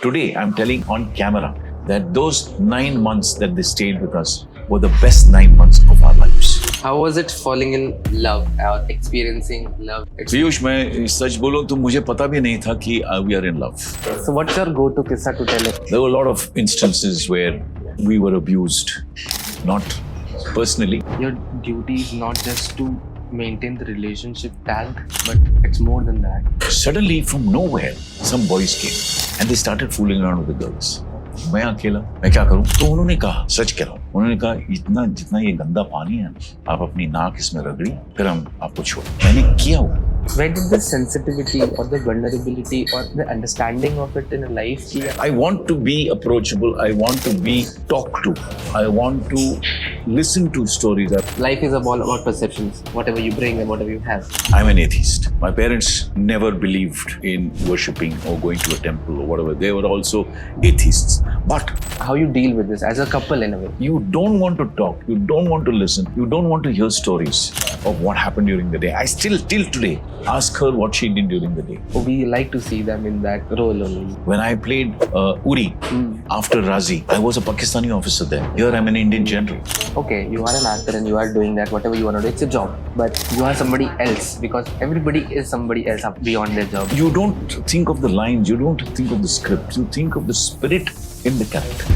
Today, I'm telling on camera that those 9 months that they stayed with us were the best 9 months of our lives. How was it falling in love or experiencing love? Piyush, मैं सच बोलूं तो मुझे पता भी नहीं था कि we are in love. So what's your go-to kissa to tell it? There were a lot of instances where we were abused, not personally. Your duty is not just to maintain the relationship tag, but it's more than that. Suddenly, from nowhere, some boys came and they started fooling around with the girls. मैं अकेला, मैं क्या करूं? तो उन्होंने कहा, सच कह रहा हूं, उन्होंने कहा इतना जितना ये गंदा पानी है, आप अपनी नाक इसमें रगड़ी, फिर हम आपको छोड़. मैंने किया वो. Where did the sensitivity or the vulnerability or the understanding of it in a life? I want to be approachable. I want to be talked to. I want to listen to stories. Life is all about perceptions. Whatever you bring and whatever you have. I'm an atheist. My parents never believed in worshipping or going to a temple or whatever. They were also atheists. But how you deal with this as a couple in a way? You don't want to talk. You don't want to listen. You don't want to hear stories of what happened during the day. I still, till today, ask her what she did during the day. We like to see them in that role only. When I played Uri after Razi, I was a Pakistani officer there. Here I'm an Indian general. Okay, you are an actor and you are doing that, whatever you want to do, it's a job. But you are somebody else because everybody is somebody else beyond their job. You don't think of the lines, you don't think of the script, you think of the spirit in the character.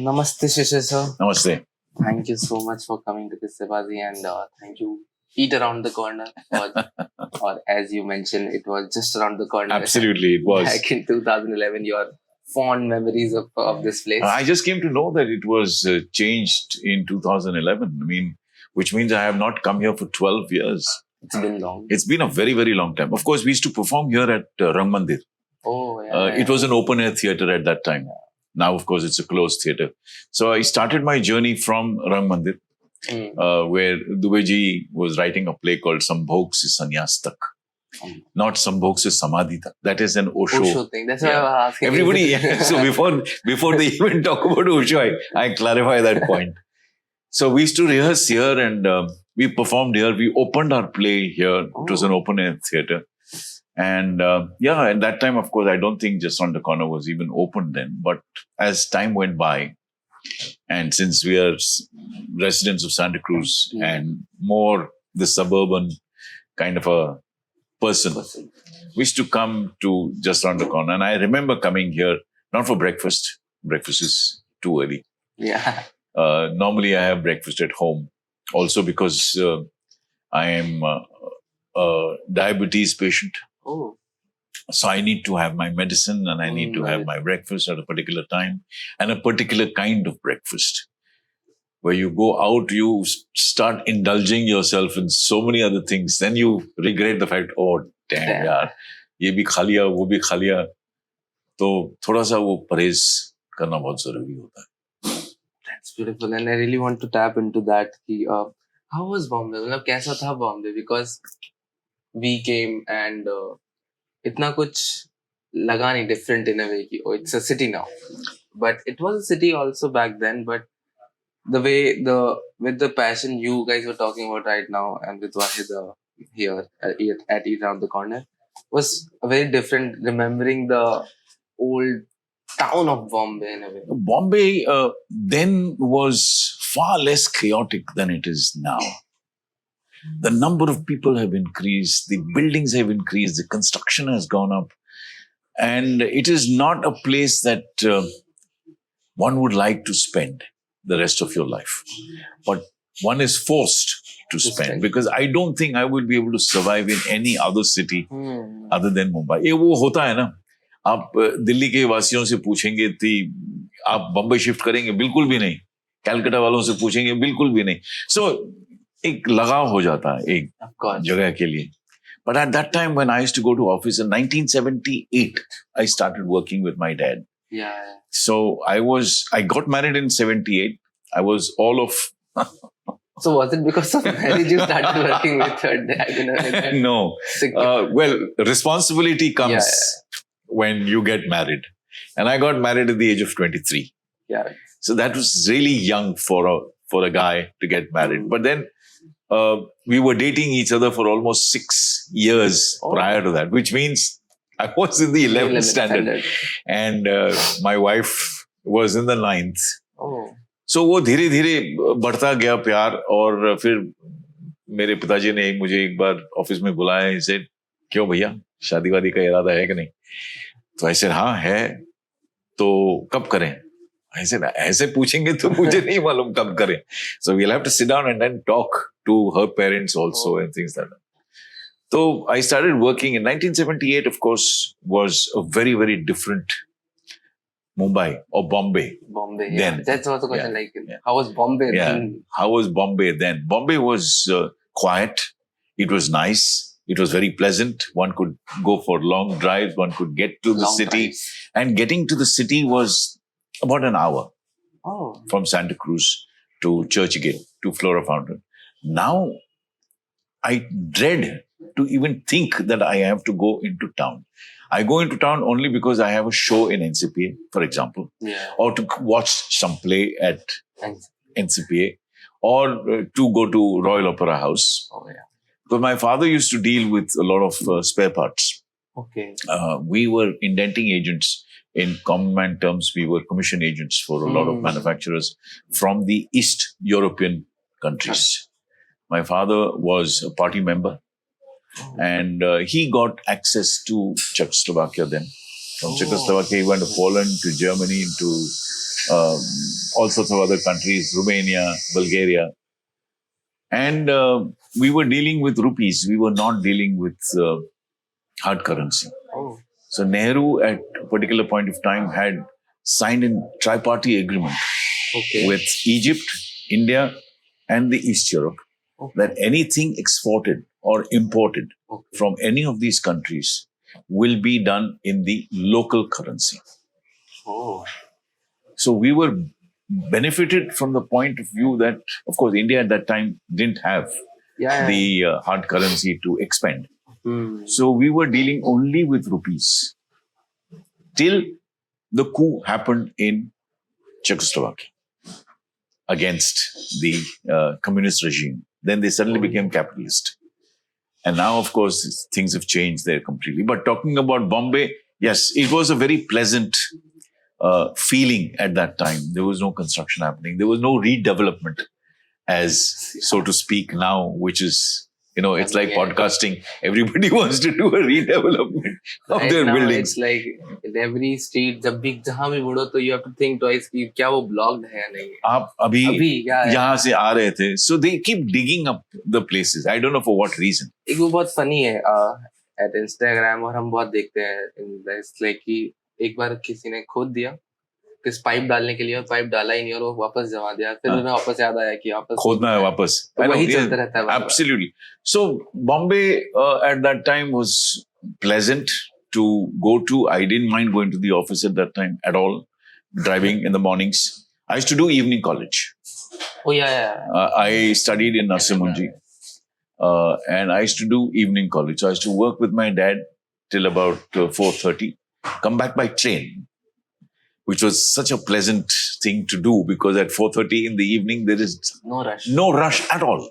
Namaste, Shishir sir. Namaste. Thank you so much for coming to Kissebazi and thank you. Eat around the corner, or as you mentioned, it was just around the corner. Absolutely, it was. Back in 2011, your fond memories of this place. I just came to know that it was changed in 2011. I mean, which means I have not come here for 12 years. It's been long. It's been a very, very long time. Of course, we used to perform here at Rang Mandir. Oh, yeah. It was an open air theatre at that time. Now, of course, it's a closed theatre. So I started my journey from Rang Mandir, where Dubeji was writing a play called Sambhog Se Sannyas Tak. Not Sambhog Se Samadhi Tak. That is an Osho thing. That's why I was asking. Everybody, so before they even talk about Osho, I clarify that point. So we used to rehearse here and we performed here. We opened our play here. It was an open air theatre. And at that time, of course, I don't think Just Around the Corner was even open then. But as time went by, and since we are residents of Santa Cruz and more the suburban kind of a person, we used to come to Just Around the Corner. And I remember coming here, not for breakfast. Breakfast is too early. Yeah. Normally, I have breakfast at home. Also because I am a diabetes patient. Oh. So I need to have my medicine and I need to have my breakfast at a particular time and a particular kind of breakfast. Where you go out, you start indulging yourself in so many other things. Then you regret the fact, oh, damn, yaar, ye bhi kha liya, wo bhi kha liya. तो थोड़ा सा वो परहेज करना बहुत जरूरी होता है. That's beautiful, and I really want to tap into that. How was Bombay? मतलब कैसा था Bombay? Because we came and इतना कुछ लगा नहीं different in a way कि it's a city now, but it was a city also back then. But the way with the passion you guys were talking about right now and with Wahid here at Eat Around the Corner was very different. Remembering the old town of Bombay in a way. Bombay then was far less chaotic than it is now. The number of people have increased, the buildings have increased, the construction has gone up. And it is not a place that one would like to spend the rest of your life. But one is forced to spend because I don't think I will be able to survive in any other city other than Mumbai. ये वो होता है ना, आप दिल्ली के वासियों से पूछेंगे कि आप बम्बई शिफ्ट करेंगे, बिल्कुल भी नहीं. कैलकाटा वालों से पूछेंगे, बिल्कुल भी नहीं. So एक लगाव हो जाता है एक जगह के लिए. But at that time when I used to go to office in 1978, I started working with my dad. Yeah. So I got married in 78. I was all of So was it because of marriage you started working with your dad? No. Well, responsibility comes when you get married. And I got married at the age of 23. Yeah. So that was really young for a guy to get married. But then we were dating each other for almost 6 years prior to that, which means I was in the 11th standard. And my wife was in the 9th. Oh. So वो धीरे धीरे बढ़ता गया प्यार. और फिर मेरे पिताजी ने मुझे एक बार ऑफिस में बुलाया. He said, क्यों भैया, शादी वादी का इरादा है कि नहीं? तो I said, हाँ है. तो कब करें? I said, ऐसे पूछेंगे तो मुझे नहीं मालूम कब करें. So we'll have to sit down and then talk to her parents also and things like that. So I started working in 1978. Of course, was a very, very different Mumbai or Bombay. Bombay. Then. Yeah. That's also a question. Like, how was Bombay then? How was Bombay then? Bombay was quiet. It was nice. It was very pleasant. One could go for long drives. One could get to the city. And getting to the city was about an hour from Santa Cruz to Churchgate to Flora Fountain. Now, I dread to even think that I have to go into town. I go into town only because I have a show in NCPA, for example, or to watch some play at NCPA, or to go to Royal Opera House. Because my father used to deal with a lot of spare parts. Okay. We were indenting agents. In common terms, we were commission agents for a lot of manufacturers from the East European countries. My father was a party member, and he got access to Czechoslovakia then. From Czechoslovakia, he went to Poland, to Germany, to all sorts of other countries, Romania, Bulgaria. And we were dealing with rupees. We were not dealing with hard currency. So Nehru, at a particular point of time, had signed a tripartite agreement with Egypt, India, and the East Europe that anything exported or imported from any of these countries will be done in the local currency. So we were benefited from the point of view that, of course, India at that time didn't have the hard currency to expend. So we were dealing only with rupees till the coup happened in Czechoslovakia against the communist regime. Then they suddenly became capitalist. And now, of course, things have changed there completely. But talking about Bombay, yes, it was a very pleasant feeling at that time. There was no construction happening. There was no redevelopment, as so to speak now, which is, it's like podcasting. Everybody wants to do a redevelopment of their buildings. It's like in every street, जब भी जहाँ भी मुड़ो तो you have to think twice कि क्या वो blocked है या नहीं. आप अभी यहाँ से आ रहे थे, so they keep digging up the places. I don't know for what reason. एक वो बहुत funny है at Instagram और हम बहुत देखते हैं. It's like कि एक बार किसी ने खोद दिया किस पाइप डालने के लिए और पाइप डाला ही नहीं और वो वापस जमा दिया. फिर उन्हें वापस याद आया कि वापस खोदना है वापस. वही चलता रहता है. Absolutely. So Bombay at that time was pleasant to go to. I didn't mind going to the office at that time at all. Driving in the mornings. I used to do evening college. I studied in Narasimhanji. And I used to do evening college. So I used to work with my dad till about 4:30. Come back by train, which was such a pleasant thing to do because at 4:30 in the evening, there is no rush at all.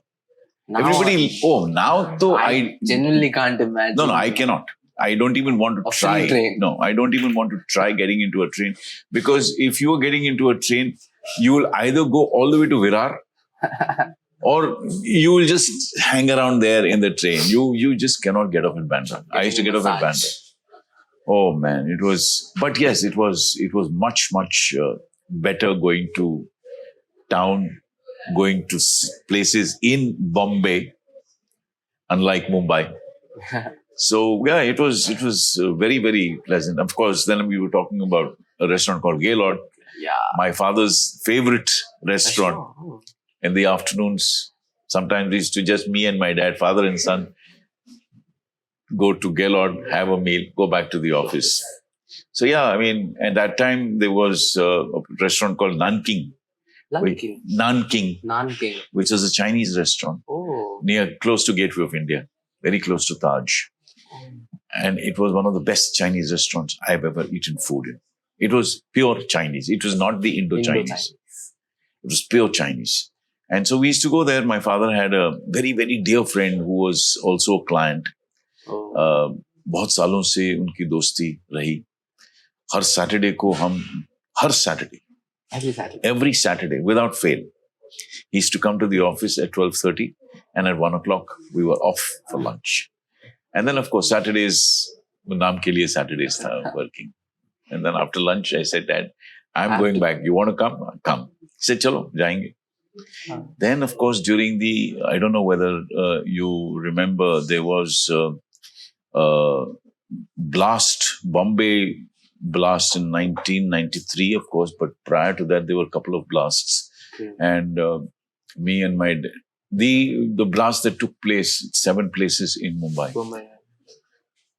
Now, everybody, now though I genuinely can't imagine. No, I cannot. I don't even want to try. No, I don't even want to try getting into a train because if you are getting into a train, you will either go all the way to Virar or you will just hang around there in the train. You just cannot get off in Bandra. I used to get off in Bandra. Oh man, it was, but yes, it was much, much better going to town, going to places in Bombay, unlike Mumbai. So yeah, it was very, very pleasant. Of course, then we were talking about a restaurant called Gaylord. Yeah. My father's favorite restaurant in the afternoons. Sometimes it used to just me and my dad, father and son, go to Gaylord, have a meal, go back to the office. So yeah, I mean, at that time there was a restaurant called Nanking, Nanking. Nanking, Nanking. which is a Chinese restaurant Oh. close to Gateway of India, very close to Taj. And it was one of the best Chinese restaurants I've ever eaten food in. It was pure Chinese. It was not the Indo-Chinese. It was pure Chinese. And so we used to go there. My father had a very, very dear friend who was also a client. Oh. बहुत सालों से उनकी दोस्ती रही. हर Saturday को हम हर Saturday Every Saturday. every Saturday without fail he used to come to the office at 12:30 and at 1 o'clock we were off for lunch. And then of course Saturdays naam ke liye Saturdays tha working. And then after lunch I said, Dad, I'm going back. You want to come? Come. He said, chalo jayenge. Then of course during the, I don't know whether you remember, there was blast, Bombay blast in 1993, of course, but prior to that there were a couple of blasts. Okay. And me and my the blast that took place 7 places in Mumbai.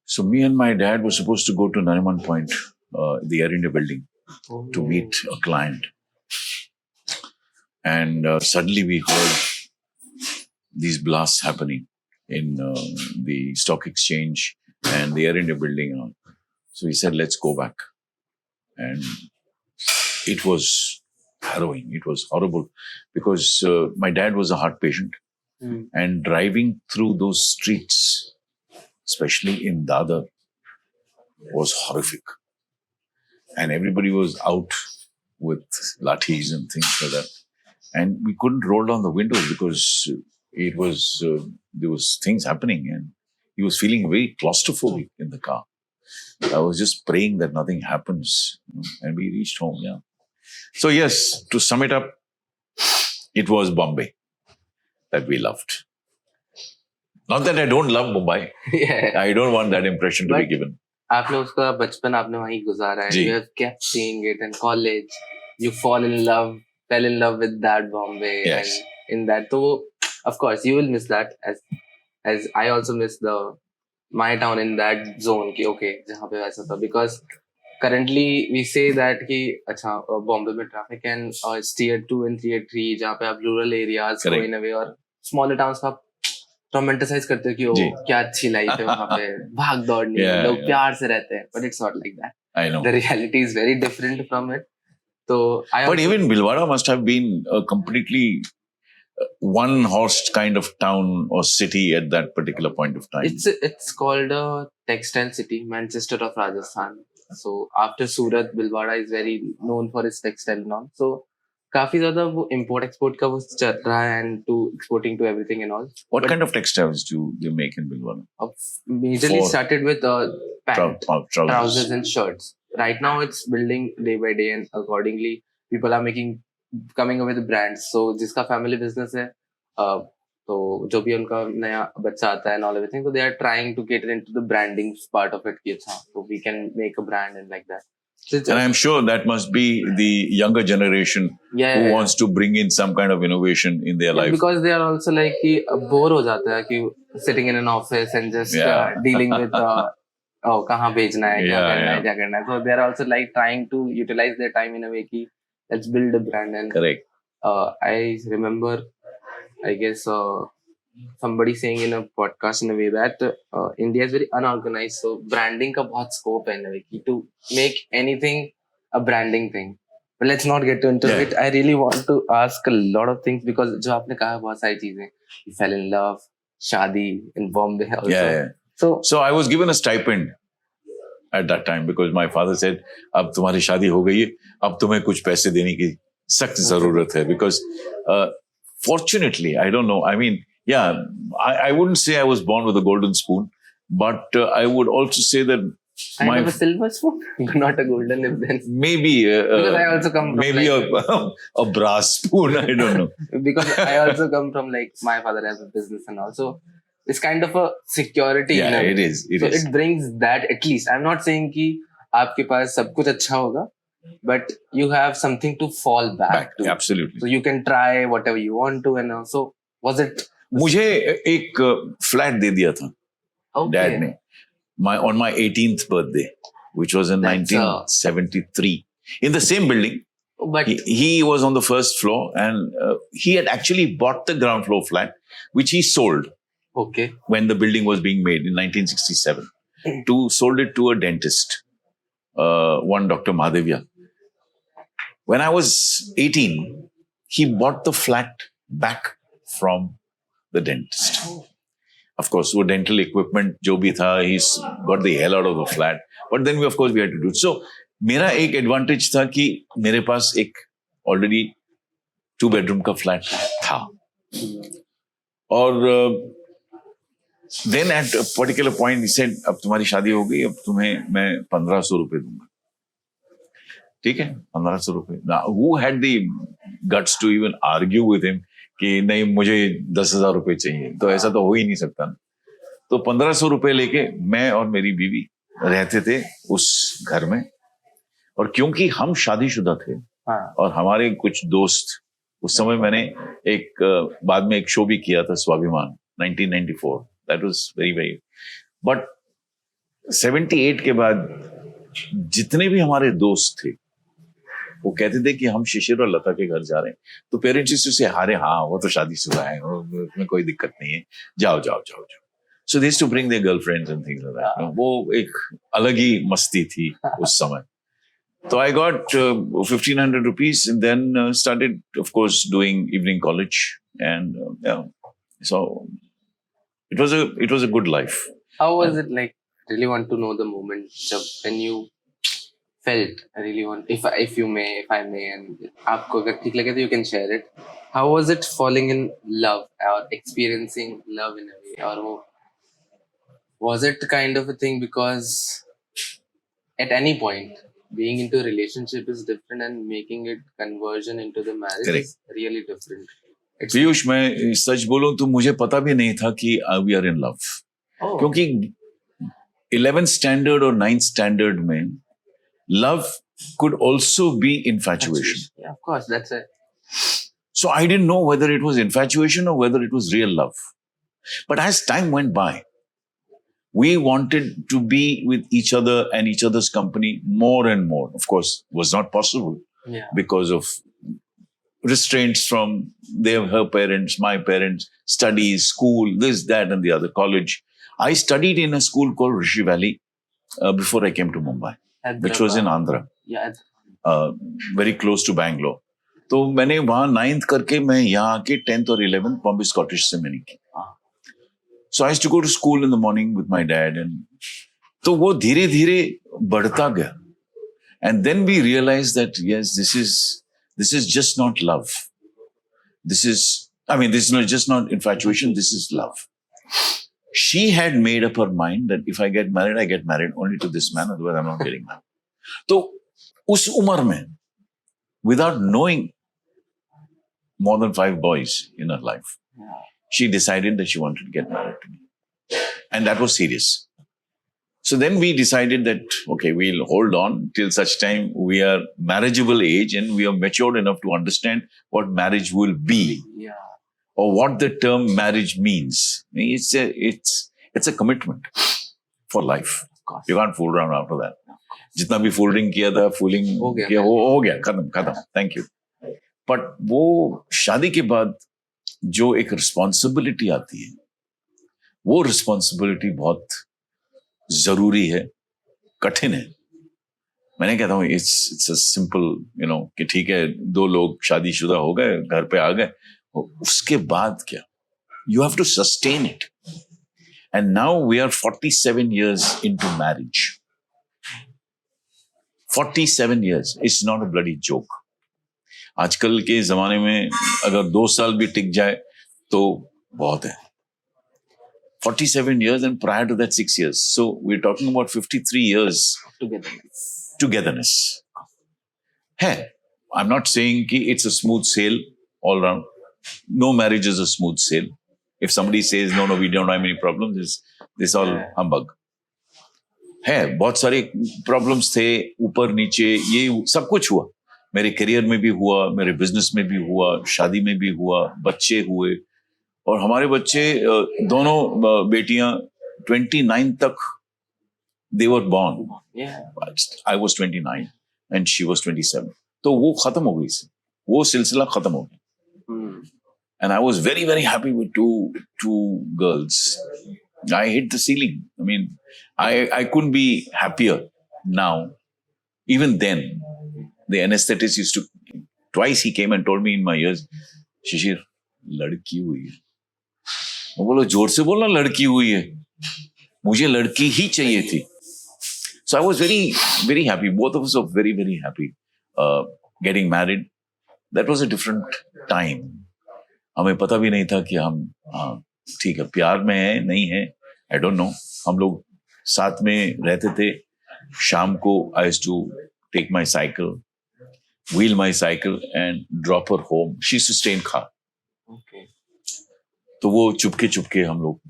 So me and my dad were supposed to go to Nariman Point, the Air India building, to meet a client. And suddenly we heard these blasts happening in the stock exchange and the Air India building. So he said, let's go back. And it was harrowing. It was horrible because my dad was a heart patient. And driving through those streets, especially in Dadar, was horrific. And everybody was out with lathis and things like that. And we couldn't roll down the windows because it was, there was things happening and he was feeling very claustrophobic in the car. I was just praying that nothing happens. And we reached home, yeah. So yes, to sum it up, it was Bombay that we loved. Not that I don't love Mumbai. Yeah. I don't want that impression to be given. आपने उसका बचपन आपने वहीं गुजारा है. जी. You have kept seeing it in college. You fell in love with that Bombay. Yes. And in that, so of course you will miss that as I also miss my town in that zone कि okay जहाँ पे वैसा था, because currently we say that कि अच्छा बॉम्बे में traffic and it's tier 2 and tier 3 जहाँ पे आप rural areas को in a way और smaller towns का रोमांटिसाइज करते हो कि जी. क्या अच्छी लाइफ है वहाँ पे, भाग दौड़ नहीं है, लोग प्यार से रहते हैं, but it's not like that. I know. The reality is very different from it. So But even Bhilwara must have been a completely one-horse kind of town or city at that particular point of time. it's called a textile city, Manchester of Rajasthan. So after Surat, Bhilwara is very known for its textile now. So काफी ज्यादा वो import export का वो चल रहा है and to exporting to everything and all. What kind of textiles do they make in Bhilwara? Majorly started with pant, trousers and shirts. Right now it's building day by day and accordingly people are coming up with brands. So जिसका family business है, तो जो भी उनका नया बच्चा आता है and all everything, so they are trying to get into the branding part of it कि अच्छा, so we can make a brand and like that. So and I'm sure that must be the younger generation who wants to bring in some kind of innovation in their life. Because they are also like कि bore हो जाता है कि sitting in an office and just dealing with कहाँ भेजना है, क्या करना है. So they are also like trying to utilize their time in a way कि let's build a brand. And correct. I remember, I guess somebody saying in a podcast in a way that India is very unorganized, so branding का बहुत scope है in a way कि to make anything a branding thing. But let's not get into it. I really want to ask a lot of things because जो आपने कहा बहुत सारी चीजें, you fell in love, शादी in Bombay also. Yeah. So I was given a stipend at that time because my father said, अब तुम्हारी शादी हो गई है, अब तुम्हें कुछ पैसे देने की सख्त जरूरत है. Because fortunately, I don't know, I mean, yeah, I wouldn't say I was born with a golden spoon, but I would also say that I have a silver spoon, not a golden if then. Maybe because I also come from maybe like, a brass spoon, I don't know. Because I also come from like my father has a business and also it's kind of a security. Yeah, it is. It brings that at least. I'm not saying कि आपके पास सब कुछ अच्छा होगा, but you have something to fall back to. Absolutely. So you can try whatever you want to and also was it. मुझे एक flat दे दिया था डैड ने on my 18th birthday, which was in 1973 in the same building. But He was on the first floor, and he had actually bought the ground floor flat, which he sold okay. when the building was being made in 1967. Sold it to a dentist, one Dr. Madhavya. When I was 18, he bought the flat back from the dentist. Of course, वो dental equipment जो भी था, he's got the hell out of the flat. But then we had to do it. So मेरा एक advantage था कि मेरे पास एक already 2-bedroom का flat था. और then at a particular point he said, अब तुम्हारी शादी हो गई, अब तुम्हें मैं 1500 रुपए दूंगा. ठीक है, 1500 रुपए. Now, who had the guts to even argue with him कि नहीं मुझे 10,000 रुपए चाहिए? तो ऐसा तो हो ही नहीं सकता ना. तो 1500 रुपए लेके मैं और मेरी बीवी रहते थे उस घर में. और क्योंकि हम शादीशुदा थे और हमारे कुछ दोस्त, उस समय मैंने बाद में एक शो भी किया था, स्वाभिमान, 1994. दैट वाज वेरी बट 78 के बाद जितने भी हमारे दोस्त थे वो कहते थे कि हम शिशिर और लता के घर जा रहे हैं, तो पेरेंट्स से हारे, हाँ वो तो शादीशुदा है, उसमें कोई दिक्कत नहीं है, जाओ. So they used to bring their girlfriends and things like that. वो एक अलग ही मस्ती थी उस समय. So I got 1,500 rupees and then started, of course, doing evening college, and so it was a good life. How was it like? Really want to know the moment when you felt. I really want, if I may, and आपको अगर ठीक लगे तो you can share it. How was it falling in love or experiencing love in a way? Or was it kind of a thing because at any point being into a relationship is different and making it conversion into the marriage Correct. is really different. Piyush, मैं सच बोलूं तो मुझे पता भी नहीं था कि we are in love. क्योंकि 11th standard और 9th standard में love could also be infatuation. Yeah, of course, that's it. So I didn't know whether it was infatuation or whether it was real love. But as time went by, we wanted to be with each other and each other's company more and more. Of course, was not possible because of restraints from her parents, my parents, studies, school, this, that, and the other, college. I studied in a school called Rishi Valley before I came to Mumbai, which was in Andhra, very close to Bangalore. तो मैंने वहाँ 9th करके मैं यहाँ आके 10th और 11th Bombay Scottish से मैंने की. So I used to go to school in the morning with my dad, and तो वो धीरे धीरे बढ़ता गया. And then we realized that yes, this is just not love. This is not just not infatuation. This is love. She had made up her mind that if I get married, I get married only to this man, otherwise I'm not getting married. तो उस उम्र में, without knowing more than 5 boys in her life, she decided that she wanted to get married to me. And that was serious. So then we decided that, okay, we'll hold on till such time we are marriageable age and we are matured enough to understand what marriage will be. Or what the term marriage means. It's a commitment for life. You can't fool around after that. जितना भी fooling किया था, हो गया, खत्म. Thank you. But वो शादी के बाद जो एक responsibility आती है, वो responsibility बहुत जरूरी है, कठिन है. मैंने कहता हूँ it's a simple, कि ठीक है, 2 लोग शादीशुदा हो गए, घर पे आ गए, उसके बाद क्या? You have to sustain it. And now we are 47 years into marriage. 47 years. It's not a bloody joke. आजकल के जमाने में अगर 2 साल भी टिक जाए तो बहुत है. 47 years, and prior to that 6 years. So we're talking about 53 years togetherness. Hey, I'm not saying कि it's a smooth sail all around. No marriage is a smooth sail. If somebody says, no, we don't have any problems, this all humbug. है, बहुत सारे problems थे, ऊपर नीचे, ये सब कुछ हुआ. मेरे करियर में भी हुआ, मेरे बिजनेस में भी हुआ, शादी में भी हुआ, बच्चे हुए. और हमारे बच्चे दोनों बेटियां 29 तक they were born. I was 29 and she was 27. तो वो खत्म हो गई, वो सिलसिला खत्म हो गया. Hmm. And I was very, very happy with two girls. I hit the ceiling. I mean, I couldn't be happier now. Even then, the anesthetist used to, twice he came and told me in my ears, Shishir, लड़की हुई है. मैं बोलो जोर से बोलना, लड़की हुई है. मुझे लड़की ही चाहिए थी. So I was very, very happy. Both of us were very, very happy. Getting married, that was a different time. हमें पता भी नहीं था कि हम ठीक है प्यार में है नहीं है, आई डोंट नो. हम लोग साथ में रहते थे. शाम को I used to take my cycle, wheel my cycle and drop her home. She used to stay in car. Okay. तो वो चुपके चुपके हम लोग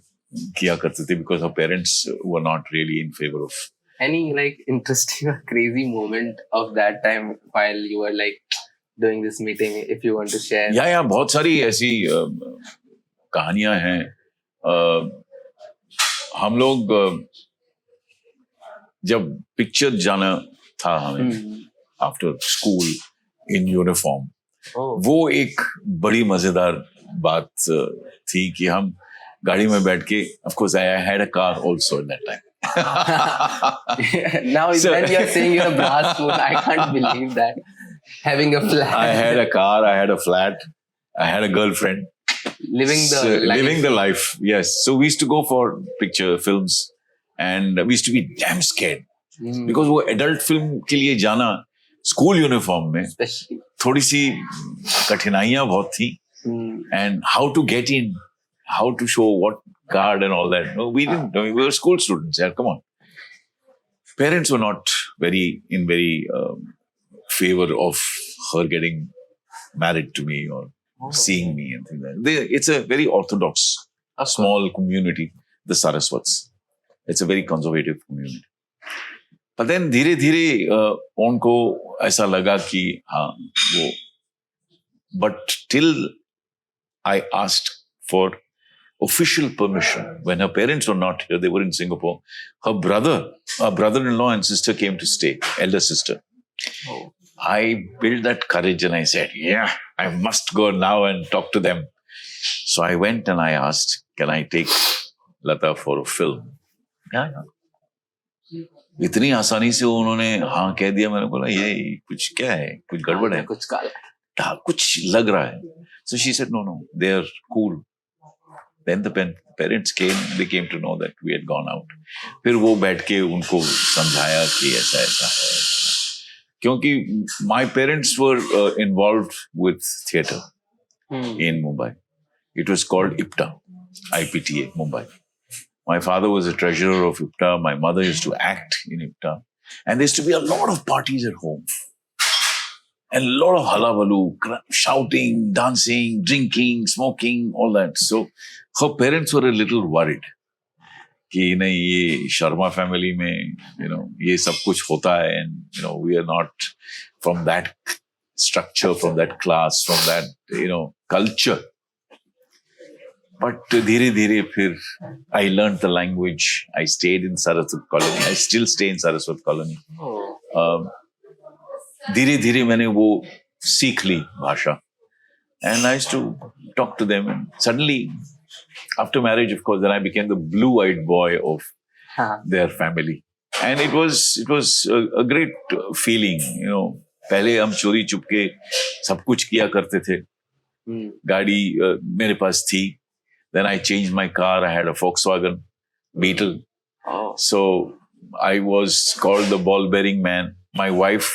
किया करते थे because our parents were not really in favour of. Any like interesting or crazy moment of that time while you were like doing this meeting, if you want to share? या बहुत सारी ऐसी कहानियां हैं. हम लोग जब पिक्चर जाना था हमें after school in uniform, Oh. वो एक बड़ी मजेदार बात थी कि हम गाड़ी में बैठ के, of course I had a car also at that time. Now So- when you're saying you're a brass spoon, I can't believe that. Having a flat, I had a car, I had a flat, I had a girlfriend. living the So, life. living the life, yes. So we used to go for picture films and we used to be damn scared Hmm. because वो adult film के लिए जाना school uniform में Especially. थोड़ी सी कठिनाइयां बहुत थी. Hmm. And how to get in, how to show what card and all that. No, we didn't know. We were school students. Yeah, come on. Parents were not very favor of her getting married to me or Oh. seeing me and things like that. It's a very orthodox, Of small community, the Saraswats. It's a very conservative community. But then धीरे धीरे उनको ऐसा लगा कि हाँ वो, but till I asked for official permission when her parents were not here, they were in Singapore. Her brother-in-law and sister came to stay, elder sister. Oh. I built that courage and I said, yeah, I must go now and talk to them. So I went and I asked, can I take Lata for a film? Yeah. इतनी आसानी से उन्होंने हाँ कह दिया. मैंने बोला ये कुछ क्या है, कुछ गड़बड़ है, कुछ काला. हाँ, कुछ लग रहा है. So she said, no, they are cool. Then the parents came, they came to know that we had gone out. फिर वो बैठ के उनको समझाया कि ऐसा ऐसा है. क्योंकि my parents were involved with theatre in Mumbai. It was called IPTA, IPTA, Mumbai. My father was a treasurer of IPTA. My mother used to act in IPTA. And there used to be a lot of parties at home. And a lot of halabalu, shouting, dancing, drinking, smoking, all that. So her parents were a little worried कि नहीं ये Sharma family में ये सब कुछ होता है, and we are not from that structure, from that class, from that culture. But धीरे धीरे फिर I learned the language. I stayed in Saraswat Colony. I still stay in Saraswat Colony. Oh. धीरे धीरे मैंने वो सीख ली भाषा. And I used to talk to them. And suddenly, after marriage, of course, then I became the blue-eyed boy of their family. And it was a great feeling. पहले हम चोरी चुपके सब कुछ किया करते थे. गाड़ी मेरे पास थी. Then I changed my car. I had a Volkswagen Beetle. Oh. So I was called the ball-bearing man. My wife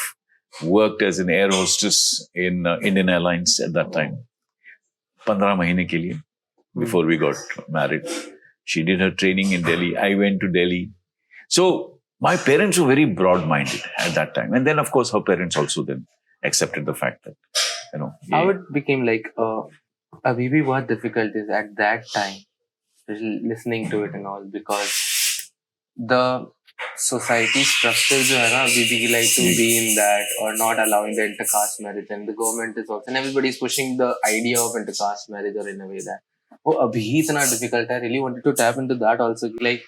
worked as an air hostess in Indian Airlines at that time. 15 महीने के लिए before we got married. She did her training in Delhi. I went to Delhi. So my parents were very broad-minded at that time. And then, of course, her parents also then accepted the fact that, How it became like अभी भी बहुत difficult is at that time listening to it and all, because the society structure जो है ना अभी भी like to be in that or not allowing the intercaste marriage, and the government is also, and everybody is pushing the idea of intercaste marriage or in a way that वो अभी इतना difficult है. I really wanted to tap into that also, like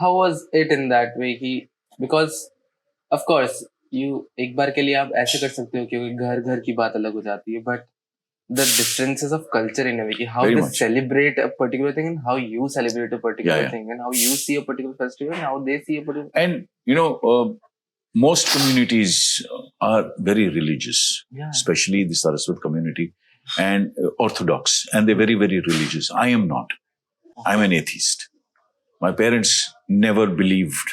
how was it in that way कि, because of course एक बार के लिए आप ऐसे कर सकते हो क्योंकि घर घर की बात अलग हो जाती है, but the differences of culture in a way, how Very they much. celebrate a particular thing and how you celebrate a particular Yeah. thing and how you see a particular festival and how they see a particular. And most communities are very religious, Yeah. especially the Saraswat community and Orthodox, and they're very, very religious. I am not. I'm an atheist. My parents never believed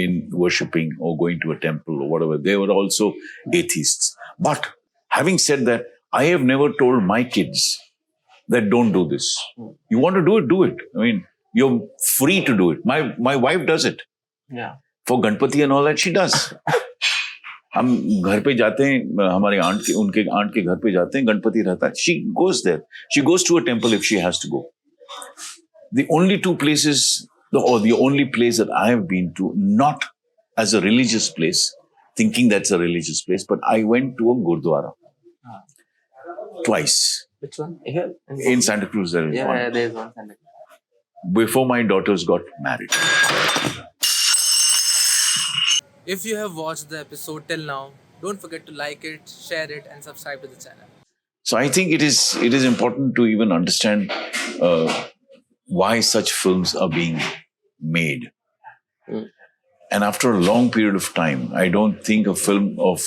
in worshipping or going to a temple or whatever. They were also atheists. But having said that, I have never told my kids that don't do this. You want to do it, do it. I mean, you're free to do it. My wife does it. Yeah. For Ganpati and all that, she does. हम घर पे जाते हैं, हमारे उनके aunt के घर पे जाते हैं, गणपति रहता है. She goes there. She goes to a temple if she has to go. The only two places, or the only place that I have been to, not as a religious place, thinking that's a religious place, but I went to a Gurdwara twice. Which one? Here? In Santa Cruz, there is one. Yeah, there's one Santa Cruz. Before my daughters got married. If you have watched the episode till now, don't forget to like it, share it, and subscribe to the channel. So I think it is important to even understand why such films are being made. Mm. And after a long period of time, I don't think a film of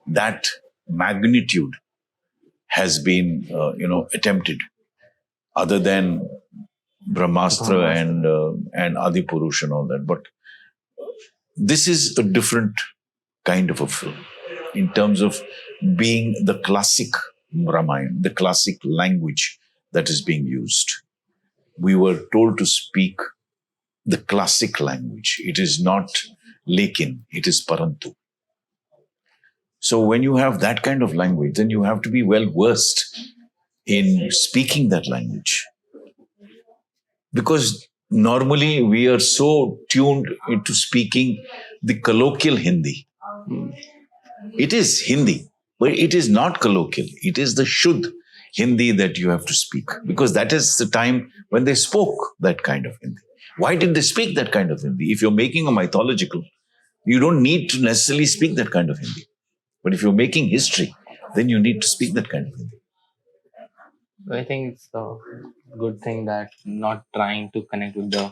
that magnitude has been, attempted, other than Brahmastra and Adipurush and all that. But this is a different kind of a film in terms of being the classic Ramayana, the classic language that is being used. We were told to speak the classic language. It is not lekin, it is parantu. So when you have that kind of language, then you have to be well versed in speaking that language. Because normally we are so tuned into speaking the colloquial Hindi. It is Hindi, but it is not colloquial. It is the Shuddh Hindi that you have to speak, because that is the time when they spoke that kind of Hindi. Why did they speak that kind of Hindi? If you're making a mythological, you don't need to necessarily speak that kind of Hindi. But if you're making history, then you need to speak that kind of Hindi. I think it's a good thing that not trying to connect with the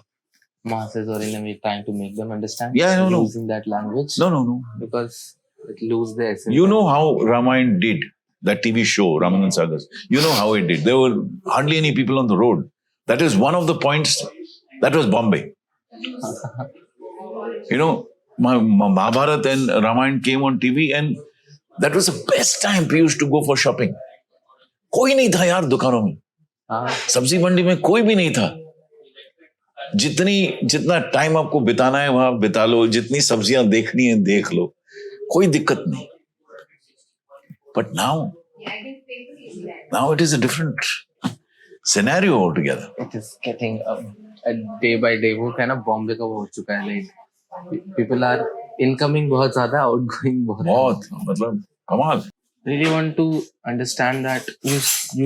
masses or in a way trying to make them understand. Yeah, no. Using that language. No. Because it loses the essence. You know how Ramayana did, that TV show, Ramanand Sagas. You know how it did. There were hardly any people on the road. That is one of the points. That was Bombay. Mahabharat and Ramayana came on TV, and that was the best time Piyush to go for shopping. कोई नहीं था यार दुकानों में, सब्जी मंडी में कोई भी नहीं था. जितना टाइम आपको बिताना है वहां बिता लो, जितनी सब्जियां देखनी है देख लो, कोई दिक्कत नहीं. But now it is a different scenario altogether. It is getting a day by day. वो क्या ना बॉम्बे का वो हो चुका है. Like people are incoming बहुत ज़्यादा, outgoing बहुत मतलब कमाल. Really want to understand that you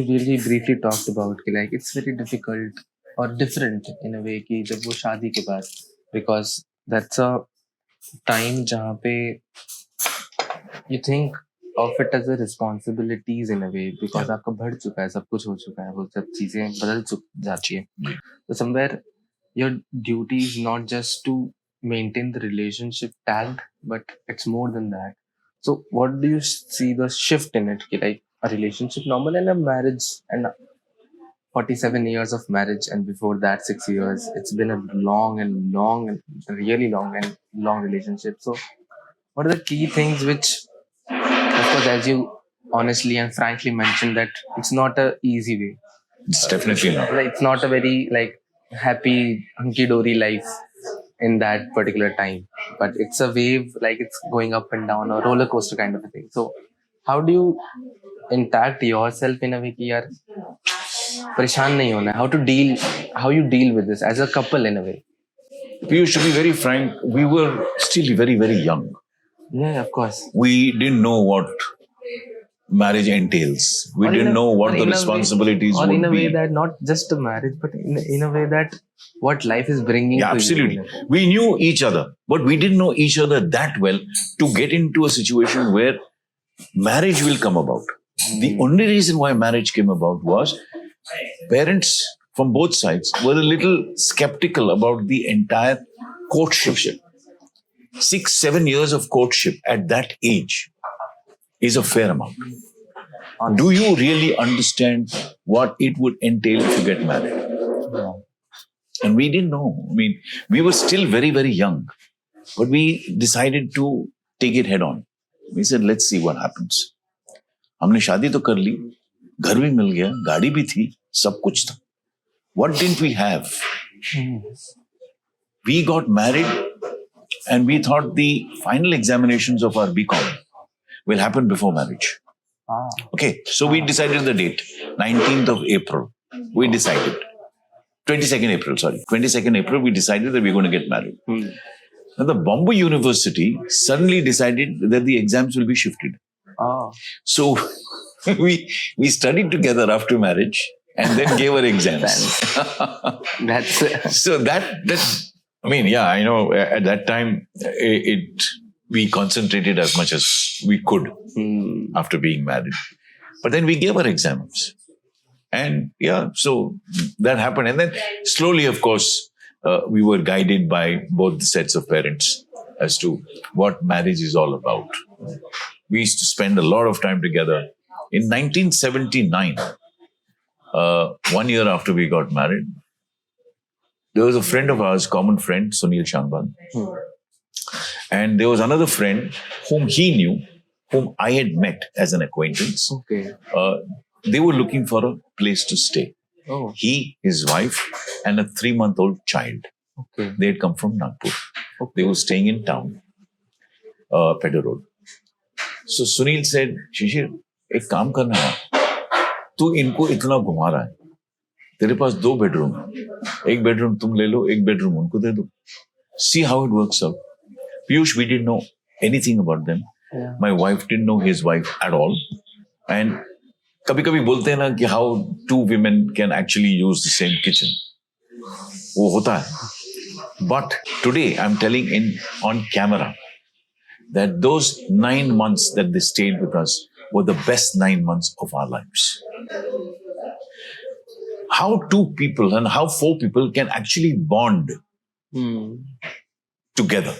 really briefly talked about कि like it's very difficult or different in a way कि जब वो शादी के बाद, because that's a time जहाँ पे you think of it as a responsibilities in a way, because आपका बढ़ चुका है, सब कुछ हो चुका है, वो सब चीजें बदल जाती है. So somewhere your duty is not just to maintain the relationship tagged, but it's more than that. So what do you see the shift in it? Like a relationship normal and a marriage, and 47 years of marriage, and before that 6 years, it's been a really long relationship. So what are the key things which, of course, as you honestly and frankly mentioned, that it's not a easy way. It's definitely not. It's not a very like happy hunky-dory life in that particular time, but it's a wave, like it's going up and down, or roller coaster kind of a thing. So how do you intact yourself in a way कि यार परेशान नहीं होना है? How you deal with this as a couple in a way? We should be very frank. We were still very, very young. Yeah, of course. We didn't know what marriage entails. We didn't know what the responsibilities would be. Or in a way that not just a marriage, but in a way that what life is bringing Yeah, to absolutely. you. We knew each other, but we didn't know each other that well to get into a situation where marriage will come about. The only reason why marriage came about was parents from both sides were a little skeptical about the entire courtship. 6-7 years of courtship at that age is a fair amount. Do you really understand what it would entail if you get married? And we didn't know. I mean, we were still very, very young, but we decided to take it head on. We said, let's see what happens. हमने शादी तो कर ली, घर भी मिल गया, गाड़ी भी थी, सब कुछ था. What didn't we have? We got married and we thought the final examinations of our BCom will happen before marriage. Okay, so we decided the date, 19th of April. We decided. 22nd April, sorry. 22nd April, we decided that we're going to get married. Now, the Bombay University suddenly decided that the exams will be shifted. So, we studied together after marriage and then gave our exams. That's So I mean, yeah, I know at that time, we concentrated as much as we could after being married. But then we gave our exams. And yeah, so that happened. And then slowly, of course, we were guided by both sets of parents as to what marriage is all about. We used to spend a lot of time together. In 1979, 1 year after we got married, there was a friend of ours, common friend, Sunil Shangbag. And there was another friend whom he knew, whom I had met as an acquaintance. okay. They were looking for a place to stay. Oh, He, his wife, and a 3-month-old child. okay. They had come from Nagpur. They were staying in town, Pedder Road. So Sunil said, Shishir, एक काम करना है, तू इनको इतना घुमा रहा है, तेरे पास 2 बेडरूम है, एक बेडरूम तुम ले लो, एक बेडरूम उनको दे दो. See how it works out. Piyush, we didn't know anything about them. Yeah. My wife didn't know his wife at all. And कभी-कभी बोलते हैं ना कि how 2 women can actually use the same kitchen. वो होता है. But today I'm telling on camera that those 9 months that they stayed with us were the best 9 months of our lives. How 2 people and how 4 people can actually bond together.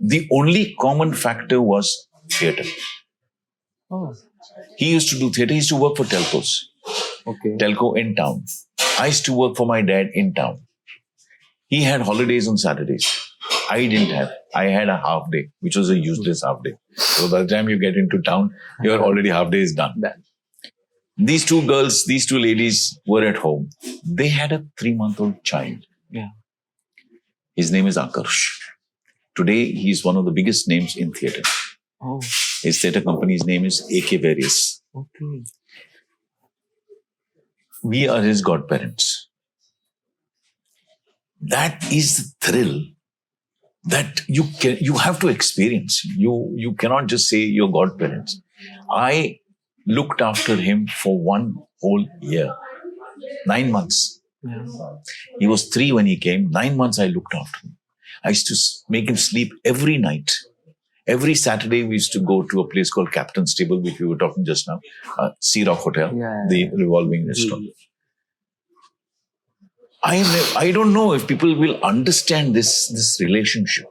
The only common factor was theatre. Oh, He used to do theatre. He used to work for telcos. okay. Telco in town. I used to work for my dad in town. He had holidays on Saturdays. I didn't have. I had a half day, which was a useless half day. So by the time you get into town, your already half day is done. Done. These 2 girls, these 2 ladies were at home. They had a 3-month-old child. Yeah. His name is Akarsh. Today, he is one of the biggest names in theatre. Oh, His theatre company's name is AK Various. okay. We are his godparents. That is the thrill that you have to experience. You cannot just say your godparents. I looked after him for 1 whole year, 9 months. Yeah. He was 3 when he came. 9 months I looked after him. I used to make him sleep every night. Every Saturday we used to go to a place called Captain's Table, which we were talking just now, Sea Rock Hotel, Yeah. the revolving restaurant. I don't know if people will understand this relationship.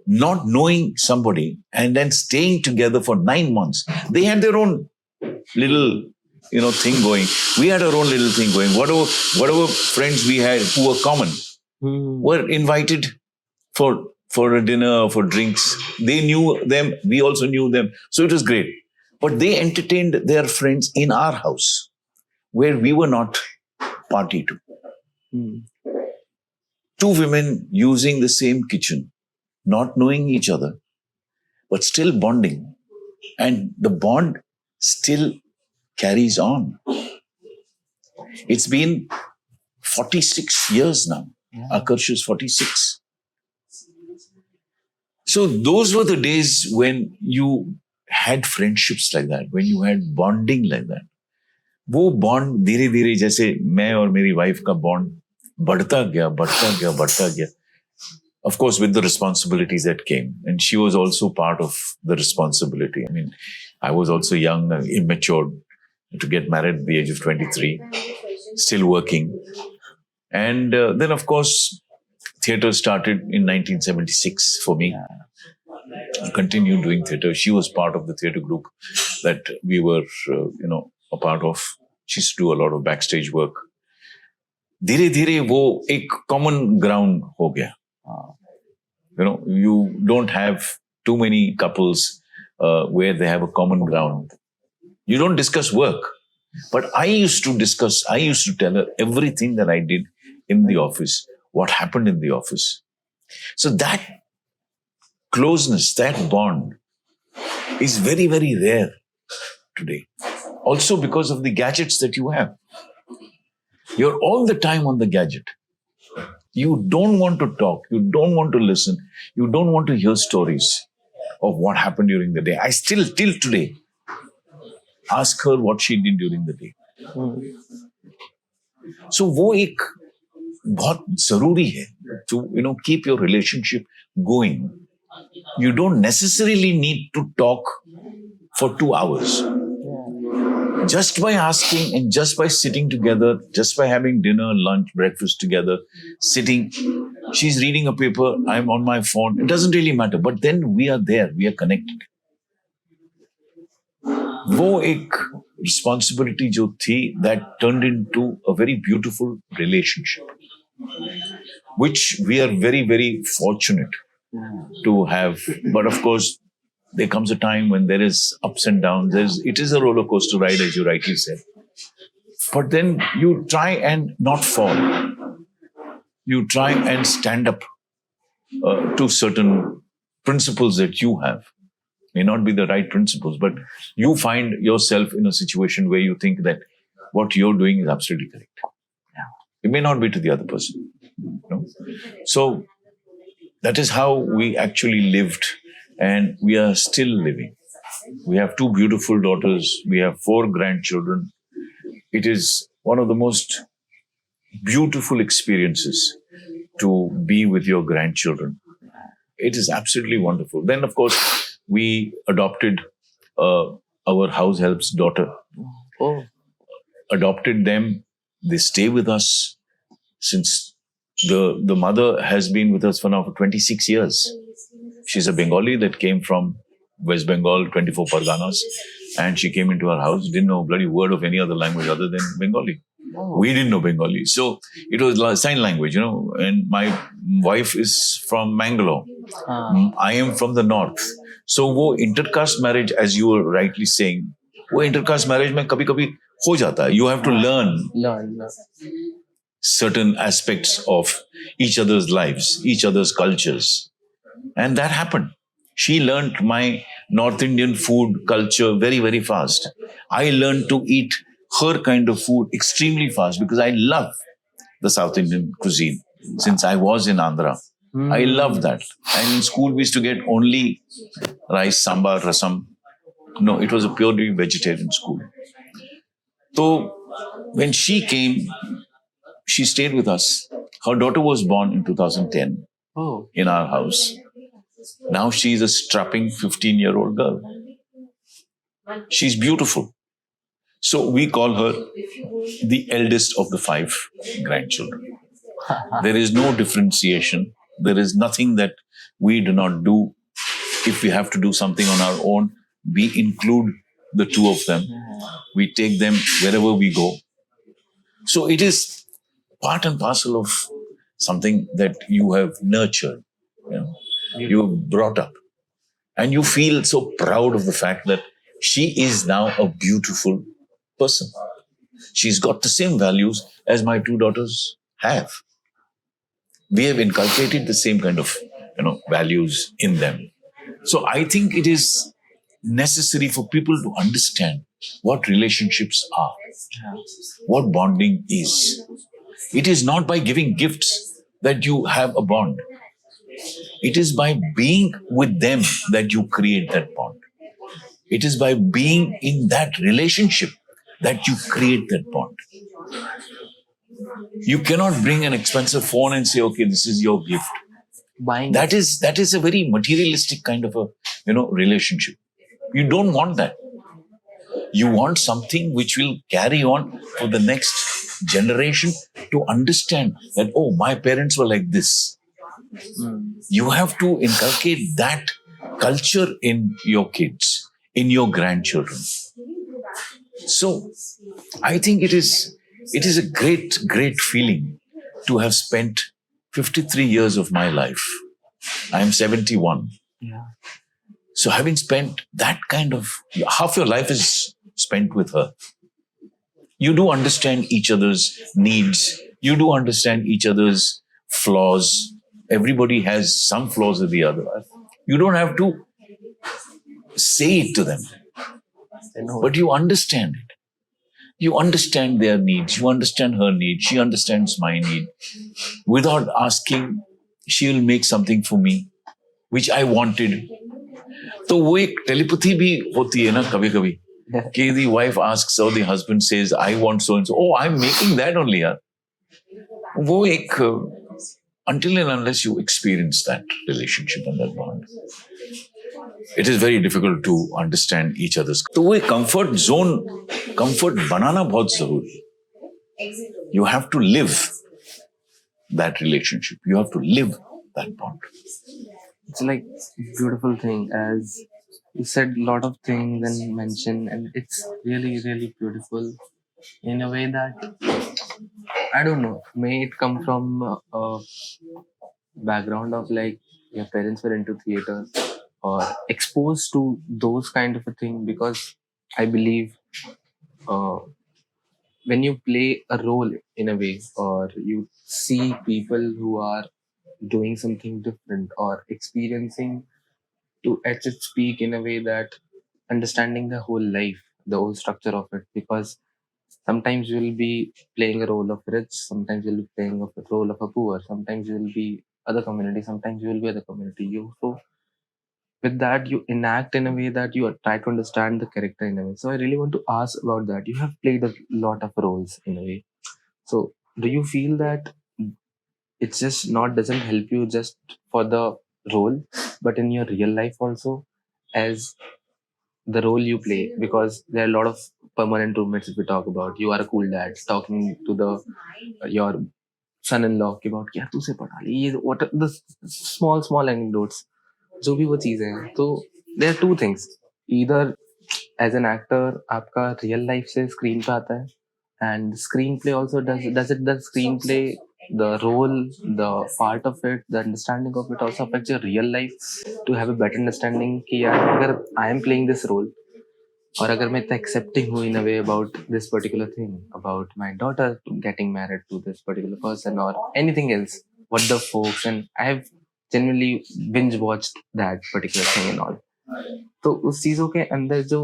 Not knowing somebody and then staying together for 9 months. They had their own little, thing going. We had our own little thing going. Whatever friends we had who were common were invited for a dinner, for drinks. They knew them. We also knew them. So it was great. But they entertained their friends in our house where we were not party to. 2 women using the same kitchen, not knowing each other, but still bonding. And the bond still carries on. It's been 46 years now. Yeah. Akarsh is 46. So those were the days when you had friendships like that, when you had bonding like that. वो bond धीरे धीरे जैसे मैं और मेरी wife का bond बढ़ता गया. Of course, with the responsibilities that came, and she was also part of the responsibility. I mean, I was also young, immature, to get married at the age of 23, still working. And then, of course, theatre started in 1976 for me. I continued doing theatre. She was part of the theatre group that we were, a part of. She used to do a lot of backstage work. धीरे धीरे वो एक common ground हो गया. You don't have too many couples where they have a common ground. You don't discuss work. But I used to tell her everything that I did in the office, what happened in the office. So that closeness, that bond is very, very rare today. Also because of the gadgets that you have. You're all the time on the gadget. You don't want to talk. You don't want to listen. You don't want to hear stories of what happened during the day. I still, till today, ask her what she did during the day. So वो एक बहुत जरूरी है to keep your relationship going. You don't necessarily need to talk for 2 hours. Just by asking and just by sitting together, just by having dinner, lunch, breakfast together, sitting, she's reading a paper, I'm on my phone. It doesn't really matter. But then we are there, we are connected. वो एक responsibility जो थी, that turned into a very beautiful relationship, which we are very, very fortunate to have. But of course, there comes a time when there is ups and downs. It is a roller coaster ride, as you rightly said. But then you try and not fall. You try and stand up to certain principles that you have. May not be the right principles, but you find yourself in a situation where you think that what you're doing is absolutely correct. It may not be to the other person. So that is how we actually lived. And we are still living. We have 2 beautiful daughters. We have 4 grandchildren. It is one of the most beautiful experiences to be with your grandchildren. It is absolutely wonderful. Then, of course, we adopted our house help's daughter. Adopted them. They stay with us since the mother has been with us for now for 26 years. She's a Bengali that came from West Bengal, 24 Parganas, and she came into our house, didn't know a bloody word of any other language other than Bengali. We didn't know Bengali. So it was sign language, and my wife is from Mangalore. I am from the north. So वो intercaste marriage, as you were rightly saying, वो intercaste marriage में कभी-कभी हो जाता है. You have to learn certain aspects of each other's lives, each other's cultures. And that happened. She learned my North Indian food culture very, very fast. I learned to eat her kind of food extremely fast because I love the South Indian cuisine since I was in Andhra. I love that. And in school, we used to get only rice, sambar, rasam. No, it was a purely vegetarian school. So when she came, she stayed with us. Her daughter was born in 2010 in our house. Now she's a strapping 15-year-old girl. She's beautiful. So we call her the eldest of the 5 grandchildren. There is no differentiation. There is nothing that we do not do. If we have to do something on our own, we include the 2 of them. We take them wherever we go. So it is part and parcel of something that you have nurtured. You brought up, and you feel so proud of the fact that she is now a beautiful person. She's got the same values as my 2 daughters have. We have inculcated the same kind of values in them. So I think it is necessary for people to understand what relationships are, what bonding is. It is not by giving gifts that you have a bond. It is by being with them that you create that bond. It is by being in that relationship that you create that bond. You cannot bring an expensive phone and say, okay, this is your gift. Buying That is a very materialistic kind of a, relationship. You don't want that. You want something which will carry on for the next generation to understand that, oh, my parents were like this. You have to inculcate that culture in your kids, in your grandchildren. So I think it is a great, great feeling to have spent 53 years of my life. I am 71. Yeah. So having spent that kind of, half your life is spent with her. You do understand each other's needs. You do understand each other's flaws. Everybody has some flaws or the other. You don't have to say it to them, I know. but you understand it. You understand their needs. You understand her needs. She understands my need. Without asking, she will make something for me, which I wanted. तो वो एक telepathy भी होती है ना कभी कभी कि the wife asks or the husband says I want so and so. Oh, I'm making that only, यार. वो एक until and unless you experience that relationship and that bond, it is very difficult to understand each other's. तो वो एक comfort zone, comfort बनाना बहुत जरूरी है. You have to live that relationship. You have to live that bond. It's like beautiful thing, as you said a lot of things and mentioned, and it's really, really beautiful in a way that I don't know, may it come from a background of like your parents were into theater or exposed to those kind of a thing, because I believe uh, when you play a role in a way, or you see people who are doing something different or experiencing to at its peak in a way that understanding the whole life, the whole structure of it, because sometimes you will be playing a role of rich, sometimes you'll be playing a role of a poor, sometimes you will be other community, sometimes you will be other community. You so with that you enact in a way that you try to understand the character in a way. So I really want to ask about that. You have played a lot of roles in a way. So do you feel that it's just not doesn't help you just for the role, but in your real life also, as the role you play, because there are a lot of permanent roommates. If we talk about, you are a cool dad talking to the your son-in-law कि about कि यार तू से पढ़ा ले ये what are the small anecdotes, जो भी वो चीजें हैं. तो there are two things, either as an actor आपका real life से screen पे आता है, and screenplay also does it, the screenplay, the role, the part of it, the understanding of it also affects your real life to have a better understanding कि यार अगर I am playing this role और अगर मैं इतना accepting हूँ in a way about this particular thing, about my daughter getting married to this particular person or anything else, what the folks, and I have genuinely binge watched that particular thing and all. तो उस चीजों के अंदर जो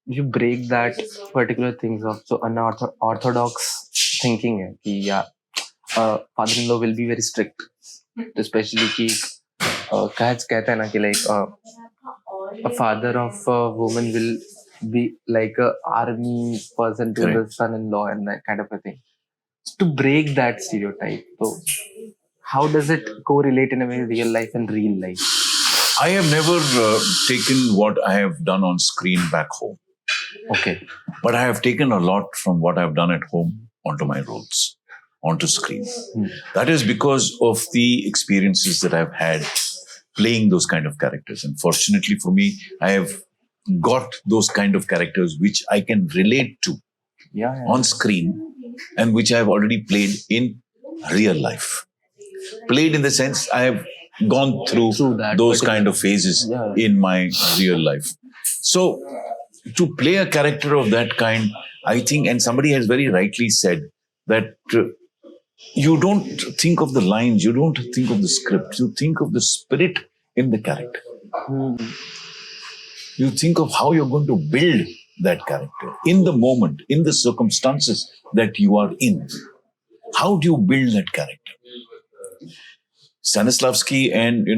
you break that particular things of so unorthodox thinking है कि या father-in-law will be very strict, especially कि कहता है ना कि like a father of a woman will be like a army person to the son-in-law and that kind of a thing. To break that stereotype, so how does it correlate in a way real life and real life? I have never taken what I have done on screen back home. Okay. But I have taken a lot from what I've done at home onto my roles, onto screen. That is because of the experiences that I've had playing those kind of characters. And fortunately for me, I have got those kind of characters which I can relate to on screen and which I have already played in real life. Played in the sense I have gone through those kind of phases in my real life. So to play a character of that kind, I think, and somebody has very rightly said that you don't think of the lines, you don't think of the script, you think of the spirit in the character. You think of how you're going to build that character in the moment, in the circumstances that you are in. How do you build that character? Stanislavski and,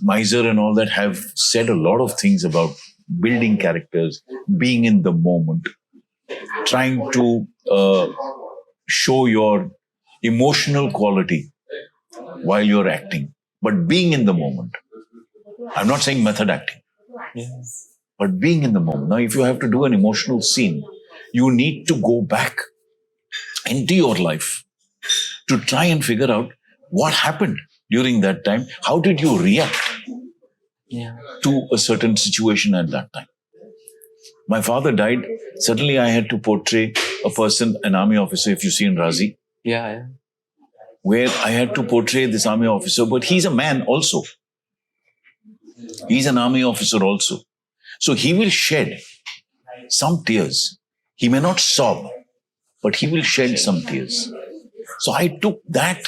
Miser and all that have said a lot of things about building characters, being in the moment. trying to show your emotional quality while you're acting, but being in the moment. I'm not saying method acting, but being in the moment. Now, if you have to do an emotional scene, you need to go back into your life to try and figure out what happened during that time. How did you react Yeah. to a certain situation at that time? My father died. Suddenly, I had to portray a person, an army officer, if you see in Razi, Yeah. where I had to portray this army officer, but he's a man also. He's an army officer also. So he will shed some tears. He may not sob, but he will shed some tears. So I took that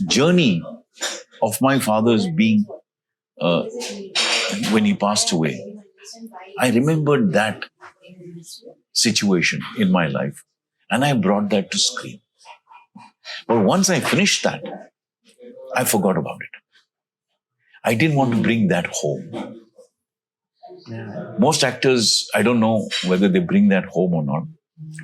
journey of my father's being uh, when he passed away. I remembered that situation in my life and I brought that to screen. But once I finished that, I forgot about it. I didn't want to bring that home. Yeah. Most actors, I don't know whether they bring that home or not,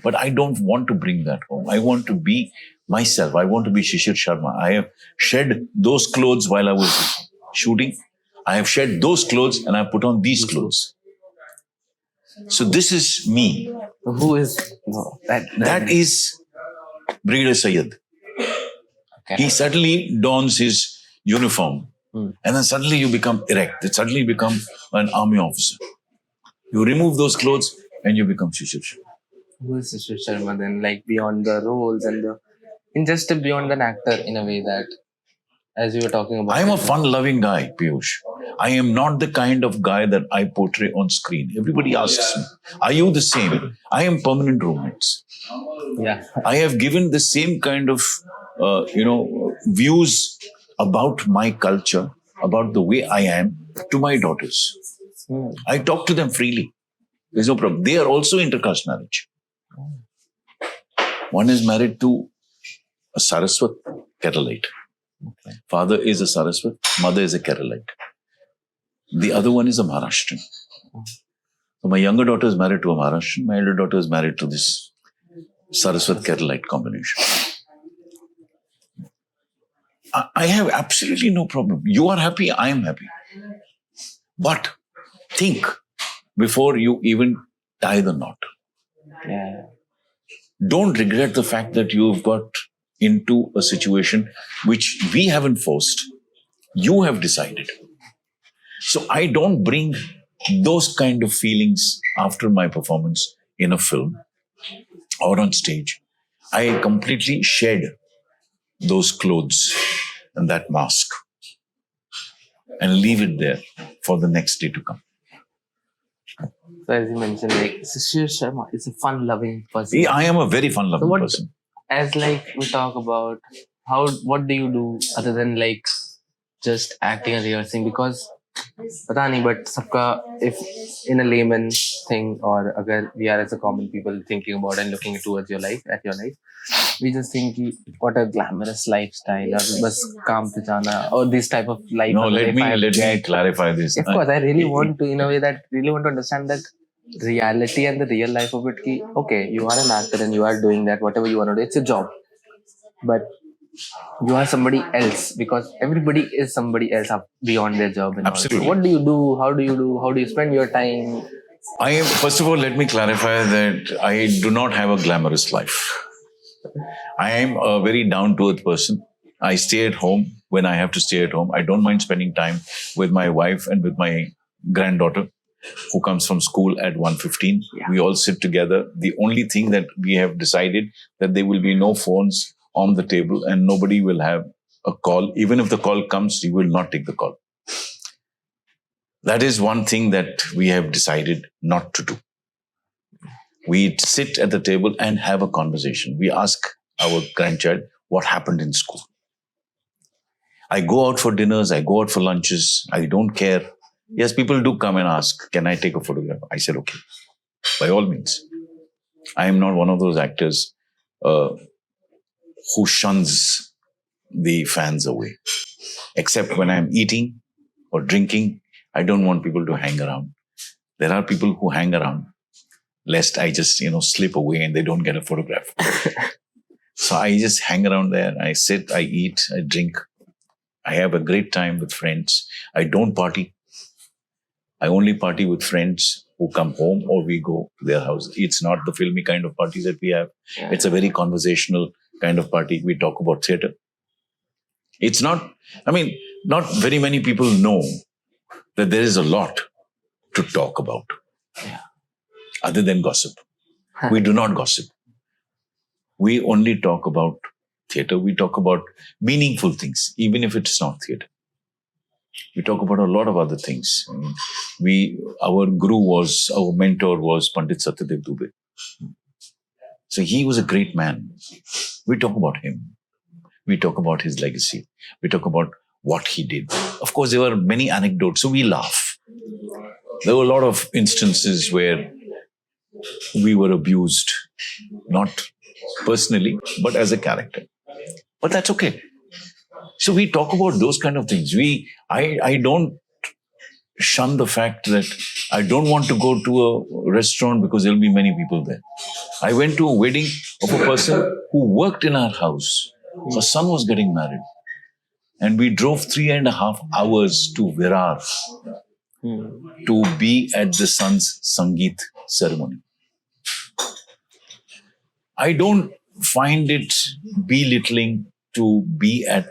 but I don't want to bring that home. I want to be myself. I want to be Shishir Sharma. I have shed those clothes while I was shooting. I have shed those clothes and I put on these clothes. So this is me. Who is no, That is Brigadier Syed. Okay. He suddenly dons his uniform and then suddenly you become erect. Suddenly you become an army officer. You remove those clothes and you become Shishir Sharma. Who is Shishir Sharma then? Like beyond the roles and the in just a beyond an actor in a way that as you were talking about. I am a fun-loving guy, Piyush. I am not the kind of guy that I portray on screen. Everybody asks me, are you the same? I am permanent roommates. Yeah. I have given the same kind of, views about my culture, about the way I am to my daughters. I talk to them freely. There's no problem. They are also intercaste marriage. One is married to a Saraswat Keralite. Father is a Saraswat, mother is a Keralite. The other one is a Maharashtrian. So my younger daughter is married to a Maharashtrian. My elder daughter is married to this Saraswat Keralite combination. I have absolutely no problem. You are happy, I am happy. But think before you even tie the knot. Yeah. Don't regret the fact that you've got into a situation which we haven't forced. You have decided. So I don't bring those kind of feelings after my performance in a film or on stage. I completely shed those clothes and that mask and leave it there for the next day to come. So as you mentioned, like Shishir Sharma is a fun-loving person. Yeah, I am a very fun-loving So person. as like we talk about what do you do other than like just acting and rehearsing? Because पता नहीं, but सबका if in a layman thing or अगर we are as a common people thinking about and looking towards your life we just think कि what a glamorous lifestyle और बस काम पे जाना or this type of life. No, अगर let if me I get- clarify this. Of course, I really want to, in a way, that really want to understand that reality and the real life of it. Ki, okay, you are an actor and you are doing that, whatever you want to do, it's a job. But you are somebody else because everybody is somebody else up beyond their job. And all. Absolutely. So what do you do? How do you do? How do you spend your time? I am, first of all, let me clarify that I do not have a glamorous life. I am a very down-to-earth person. I stay at home when I have to stay at home. I don't mind spending time with my wife and with my granddaughter who comes from school at 1:15. Yeah. We all sit together. The only thing that we have decided that there will be no phones on the table and nobody will have a call. Even if the call comes, you will not take the call. That is one thing that we have decided not to do. We sit at the table and have a conversation. We ask our grandchild what happened in school. I go out for dinners, I go out for lunches, I don't care. Yes, people do come and ask, can I take a photograph? I said, okay, by all means. I am not one of those actors who shuns the fans away. Except when I'm eating or drinking, I don't want people to hang around. There are people who hang around lest I just, slip away and they don't get a photograph. So I just hang around there. I sit, I eat, I drink. I have a great time with friends. I don't party. I only party with friends who come home or we go to their house. It's not the filmy kind of party that we have. Yeah. It's a very conversational kind of party. We talk about theatre. It's not very many people know that there is a lot to talk about. Yeah. Other than gossip. We do not gossip. We only talk about theatre. We talk about meaningful things, even if it's not theatre. We talk about a lot of other things. Our mentor was Pandit Satyadev Dubey. So he was a great man. We talk about him. We talk about his legacy. We talk about what he did. Of course, there were many anecdotes, so we laugh. There were a lot of instances where we were abused, not personally, but as a character. But that's okay. So we talk about those kind of things. I don't shun the fact that I don't want to go to a restaurant because there'll be many people there. I went to a wedding of a person who worked in our house. Her son was getting married. And we drove 3.5 hours to Virar to be at the son's Sangeet ceremony. I don't find it belittling to be at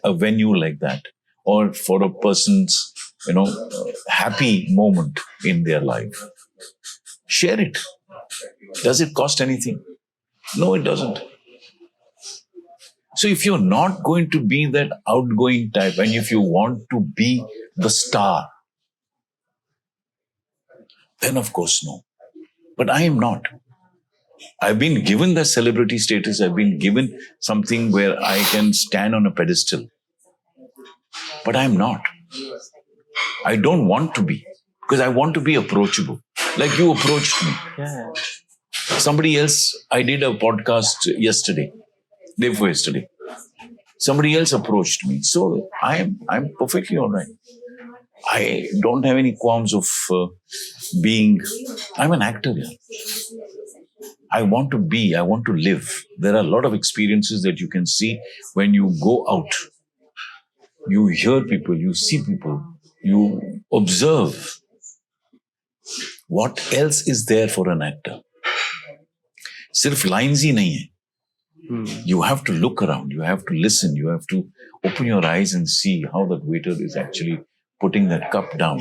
a venue like that, or for a person's, happy moment in their life. Share it. Does it cost anything? No, it doesn't. So if you're not going to be that outgoing type, and if you want to be the star, then of course no. But I am not. I've been given the celebrity status. I've been given something where I can stand on a pedestal. But I'm not. I don't want to be, because I want to be approachable. Like you approached me. Yeah. Somebody else, I did a podcast day before yesterday. Somebody else approached me. So I'm perfectly all right. I don't have any qualms of I'm an actor. Yeah. I want to be, I want to live. There are a lot of experiences that you can see when you go out. You hear people, you see people, you observe. What else is there for an actor? Sirf lines hi nahi hai. You have to look around, you have to listen, you have to open your eyes and see how that waiter is actually putting that cup down.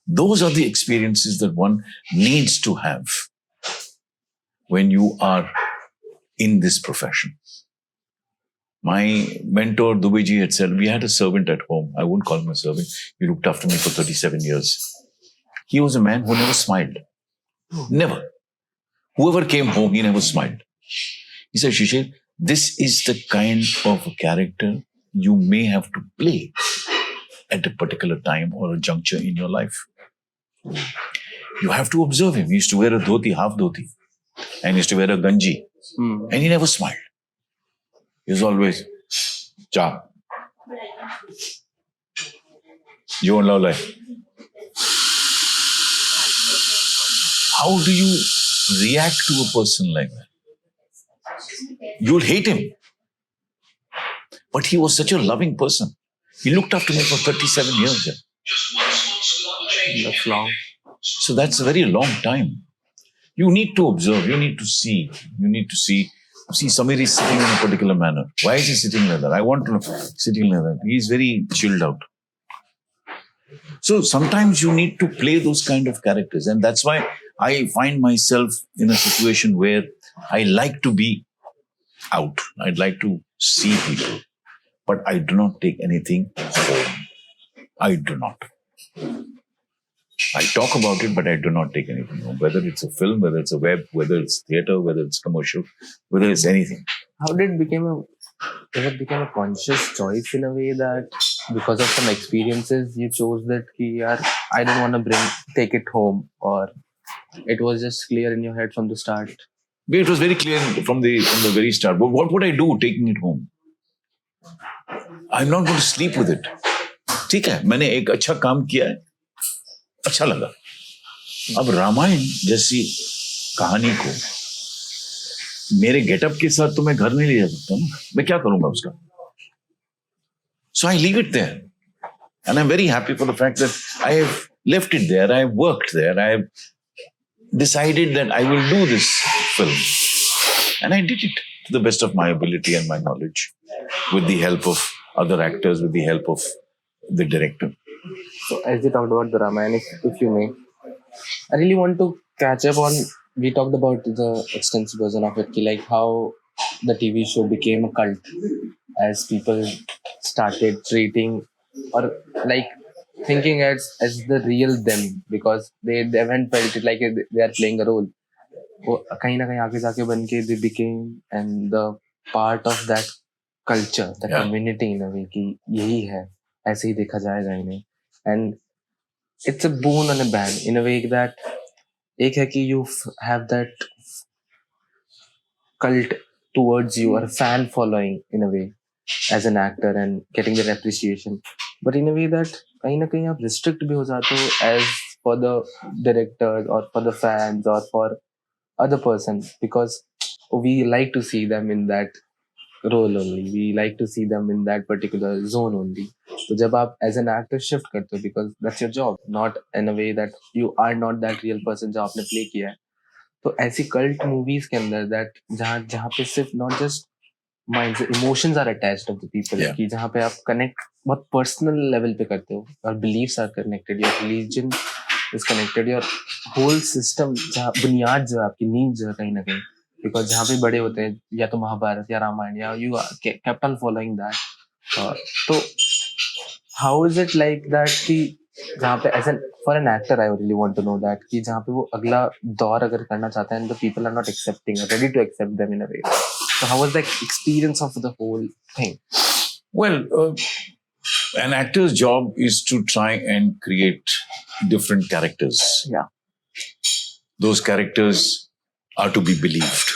Those are the experiences that one needs to have when you are in this profession. My mentor, Dubeji, had said, we had a servant at home. I won't call him a servant. He looked after me for 37 years. He was a man who never smiled. Never. Whoever came home, he never smiled. He said, Shishir, this is the kind of a character you may have to play at a particular time or a juncture in your life. You have to observe him. He used to wear a dhoti, half dhoti, and he used to wear a ganji. And he never smiled. He was always, cha. You won't love life. How do you react to a person like that? You'll hate him. But he was such a loving person. He looked after me for 37 years. That's long. So that's a very long time. You need to observe. You need to see. You need to see. See, Samir is sitting in a particular manner. Why is he sitting like that? I want to know. Sitting like that. He's very chilled out. So sometimes you need to play those kind of characters. And that's why I find myself in a situation where I like to be out. I'd like to see people. But I do not take anything home. I do not. I talk about it, but I do not take anything home. Whether it's a film, whether it's a web, whether it's theatre, whether it's commercial, whether it's anything. How did it become a conscious choice in a way that because of some experiences you chose that I don't want to take it home, or it was just clear in your head from the start? It was very clear from the very start. But what would I do taking it home? I'm not going to sleep with it. ठीक है, मैंने एक अच्छा काम किया है, अच्छा लगा. अब रामायण जैसी कहानी को मेरे गेटअप के साथ तो मैं घर नहीं ले जा सकता ना, मैं क्या करूंगा उसका? So I leave it there and I am very happy for the fact that I have left it there, I have worked there, I have decided that I will do this film, and I did it to the best of my ability and my knowledge, with the help of other actors, with the help of the director. So as you talked about the Ramayana, if you may, I really want to catch up on. We talked about the extensive version of it, like how the TV show became a cult as people started treating or like thinking as the real them because they haven't felt it like they are playing a role. वो कहीं ना कहीं आगे जाके बन के they became and the part of that culture, the Yeah. community in a way कि यही है, ऐसे ही देखा जाएगा इन्हें. And it's a boon and a ban in a way that एक है कि you have that cult towards you or fan following in a way as an actor and getting that appreciation, but in a way that कहीं ना कहीं आप restrict भी हो जाते हो as for the directors or for the fans or for other person because we like to see them in that role only, we like to see them in that particular zone only. तो जब आप as an actor shift करते हो because that's your job, not in a way that you are not that real person जो आपने play किया है. तो ऐसी cult movies के अंदर that जहाँ जहाँ पे सिर्फ not just minds, emotions are attached of the people, Yeah. कि जहाँ पे आप connect बहुत personal level पे करते हो और beliefs are connected, your religion is connected, your whole system जहाँ बुनियाद जो है आपकी नींव जो है कहीं ना कहीं because जहाँ पे बड़े होते हैं या तो महाभारत या रामायण या you kept on following that. तो how is it like that कि जहाँ पे as an for an actor I really want to know that कि जहाँ पे वो अगला दौर अगर करना चाहते हैं and the people are not accepting or ready to accept them in a way. So how was the experience of the whole thing? Well, an actor's job is to try and create different characters. Yeah. Those characters are to be believed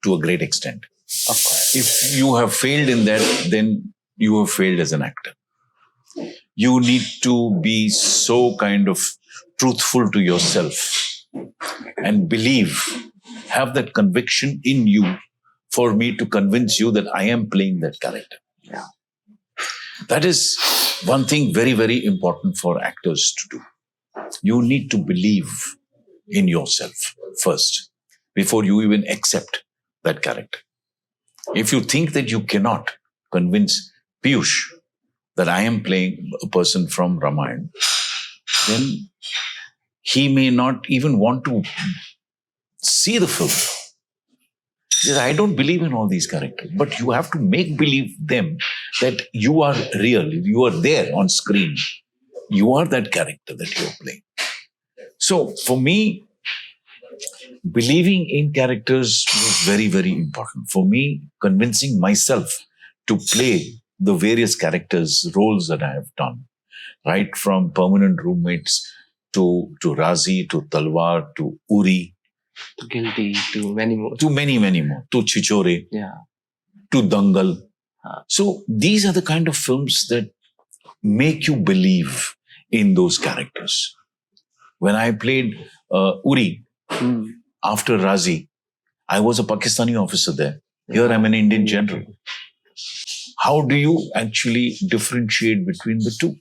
to a great extent. Of course. If you have failed in that, then you have failed as an actor. You need to be so kind of truthful to yourself and believe, have that conviction in you for me to convince you that I am playing that character. Yeah. That is one thing very, very important for actors to do. You need to believe in yourself first before you even accept that character. If you think that you cannot convince Piyush that I am playing a person from Ramayana, then he may not even want to see the film. He says, I don't believe in all these characters, but you have to make believe them that you are real, you are there on screen. You are that character that you are playing. So for me, believing in characters was very, very important. For me, convincing myself to play the various characters, roles that I have done, right from Permanent Roommates to Razi, to Talwar, to Uri, To Guilty, to many more. to many, many more, to Chichore, Yeah. to Dangal. So these are the kind of films that make you believe in those characters. When I played Uri after Razi, I was a Pakistani officer there. Here I'm an Indian general. How do you actually differentiate between the two?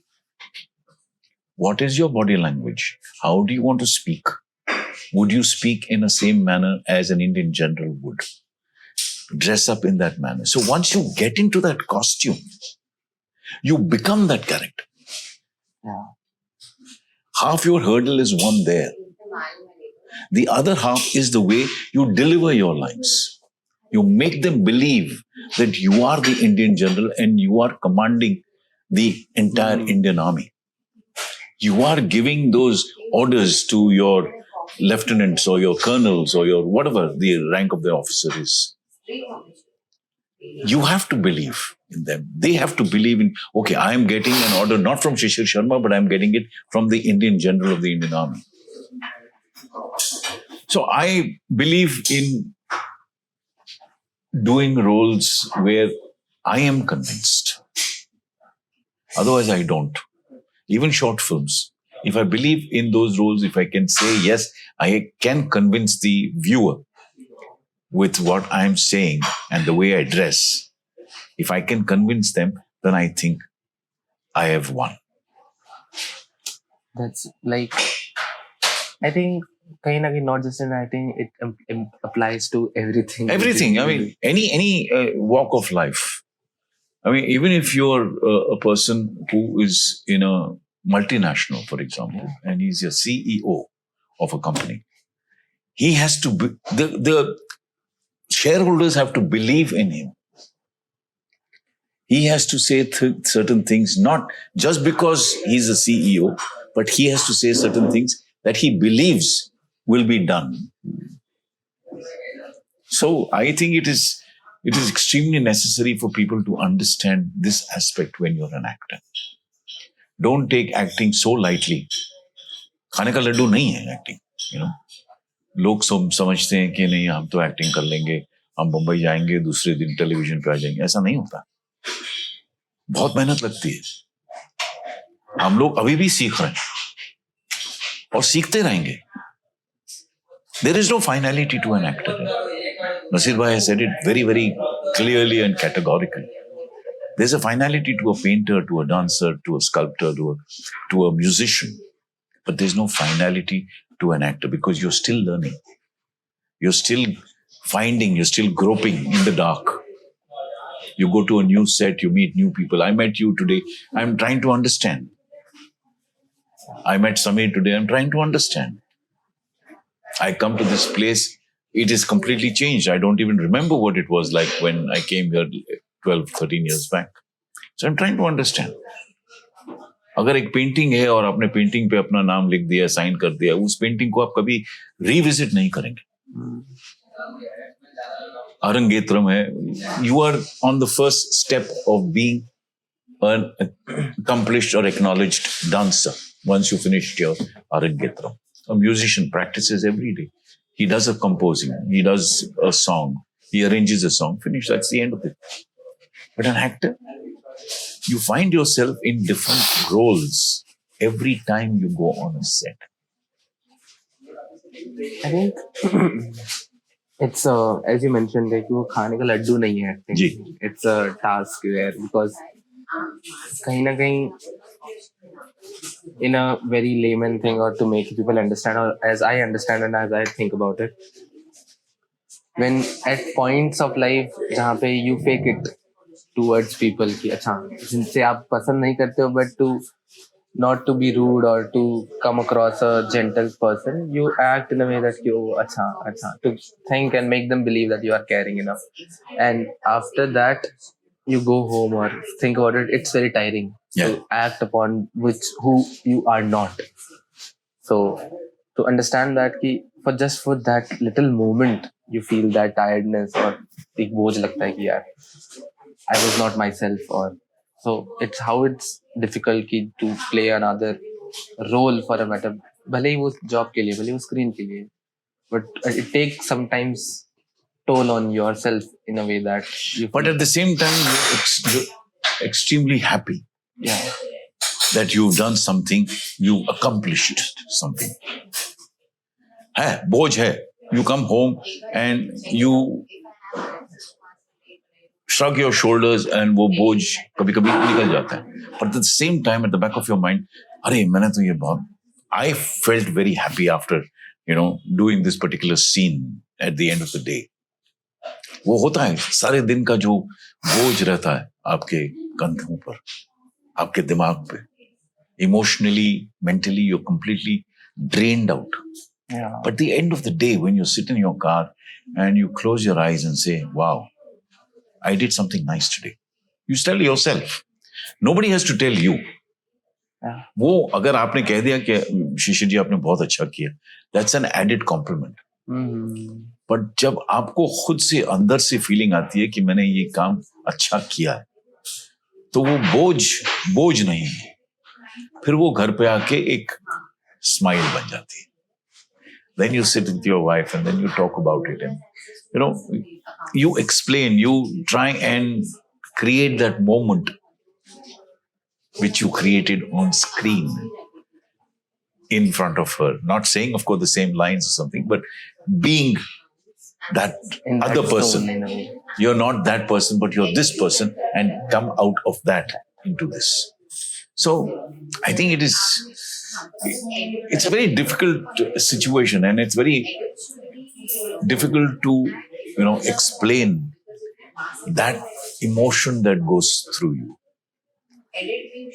What is your body language? How do you want to speak? Would you speak in the same manner as an Indian general would? Dress up in that manner. So once you get into that costume, you become that character. Yeah. Half your hurdle is won there. The other half is the way you deliver your lines. You make them believe that you are the Indian general and you are commanding the entire Indian army. You are giving those orders to your lieutenants or your colonels or your whatever the rank of the officer is. You have to believe in them. They have to believe in, okay, I am getting an order not from Shishir Sharma, but I am getting it from the Indian general of the Indian army. So I believe in doing roles where I am convinced. Otherwise, I don't. Even short films. If I believe in those roles, if I can say, yes, I can convince the viewer with what I'm saying and the way I dress, if I can convince them, then I think I have won. That's like, I think kahin na kahin, not just in acting, it applies to everything. Everything. I mean, any walk of life. I mean, even if you're a person who is in a multinational, for example, and he's a CEO of a company, he has to be, the shareholders have to believe in him. He has to say certain things, not just because he's a CEO, but he has to say certain things that he believes will be done. So I think it is extremely necessary for people to understand this aspect when you're an actor. Don't take acting so lightly. खाने का लड्डू नहीं है acting, you know. लोग समझते हैं कि नहीं हम तो एक्टिंग कर लेंगे, हम मुंबई जाएंगे, दूसरे दिन टेलीविजन पे आ जाएंगे. ऐसा नहीं होता. बहुत मेहनत लगती है. हम लोग अभी भी सीख रहे हैं और सीखते रहेंगे. There is no finality to an actor. Nasir Bhai has said it very, very clearly and categorically. There's a finality to a painter, to a dancer, to a sculptor, to a musician. But there's no finality to an actor because you're still learning. You're still finding, you're still groping in the dark. You go to a new set, you meet new people. I met you today. I'm trying to understand. I met Samir today. I'm trying to understand. I come to this place. It is completely changed. I don't even remember what it was like when I came here 12, 13 years back. So I'm trying to understand. अगर एक painting है और आपने painting पे अपना नाम लिख दिया, साइन कर दिया, उस पेंटिंग को आप कभी रिविजिट नहीं करेंगे. अरंगेत्रम है. You are on the first step of being an accomplished or acknowledged dancer once you finished your Arangetram. A musician practices every day. He does a composing. He does a song. He arranges a song. Finish. That's the end of it. But an actor, you find yourself in different roles every time you go on a set. I think it's as you mentioned, like वो खाने का लड्डू नहीं है acting. Ji. It's a task there because कहीं ना कहीं in a very layman thing or to make people understand, or as I understand and as I think about it, when at points of life जहाँ पे you fake it towards people कि अच्छा जिनसे आप पसंद नहीं करते हो, but to not to be rude or to come across a gentle person, you act in a way that you अच्छा to think and make them believe that you are caring enough, and after that you go home or think about it, it's very tiring to act upon who you are not. So to understand that कि for that little moment you feel that tiredness or एक बोझ लगता है कि यार I was not myself, or so it's how it's difficult कि to play another role for a matter, भले ही वो job के लिए, भले ही वो screen के लिए, but it takes sometimes toll on yourself in a way that you But at the same time, you're extremely happy. Yeah. That you've done something, you accomplished something. है, बोझ है. You come home and you shrug your shoulders and वो बोझ कभी-कभी निकल जाता है. But at the same time, at the back of your mind, अरे मैंने तो ये बहुत, I felt very happy after, doing this particular scene at the end of the day. वो होता है सारे दिन का जो बोझ रहता है आपके कंधों पर, आपके दिमाग पे. Emotionally, mentally, you're completely drained out. Yeah. But at the end of the day, when you sit in your car and you close your eyes and say, wow, I did something nice today. You tell yourself. Nobody has to tell you. Yeah. वो अगर आपने कह दिया कि शिशिर जी आपने बहुत अच्छा किया, that's an added compliment. But जब आपको खुद से अंदर से फीलिंग आती है कि मैंने ये काम अच्छा किया है, तो वो बोझ नहीं है. फिर वो घर पे आके एक स्माइल बन जाती है. Then you sit with your wife and then you talk about it and you explain, you try and create that moment which you created on screen. in front of her, not saying, of course, the same lines or something, but being that In that other person. zone, in a way. You're not that person, but you're this person, and come out of that into this. So I think it's a very difficult situation, and it's very difficult to, explain that emotion that goes through you.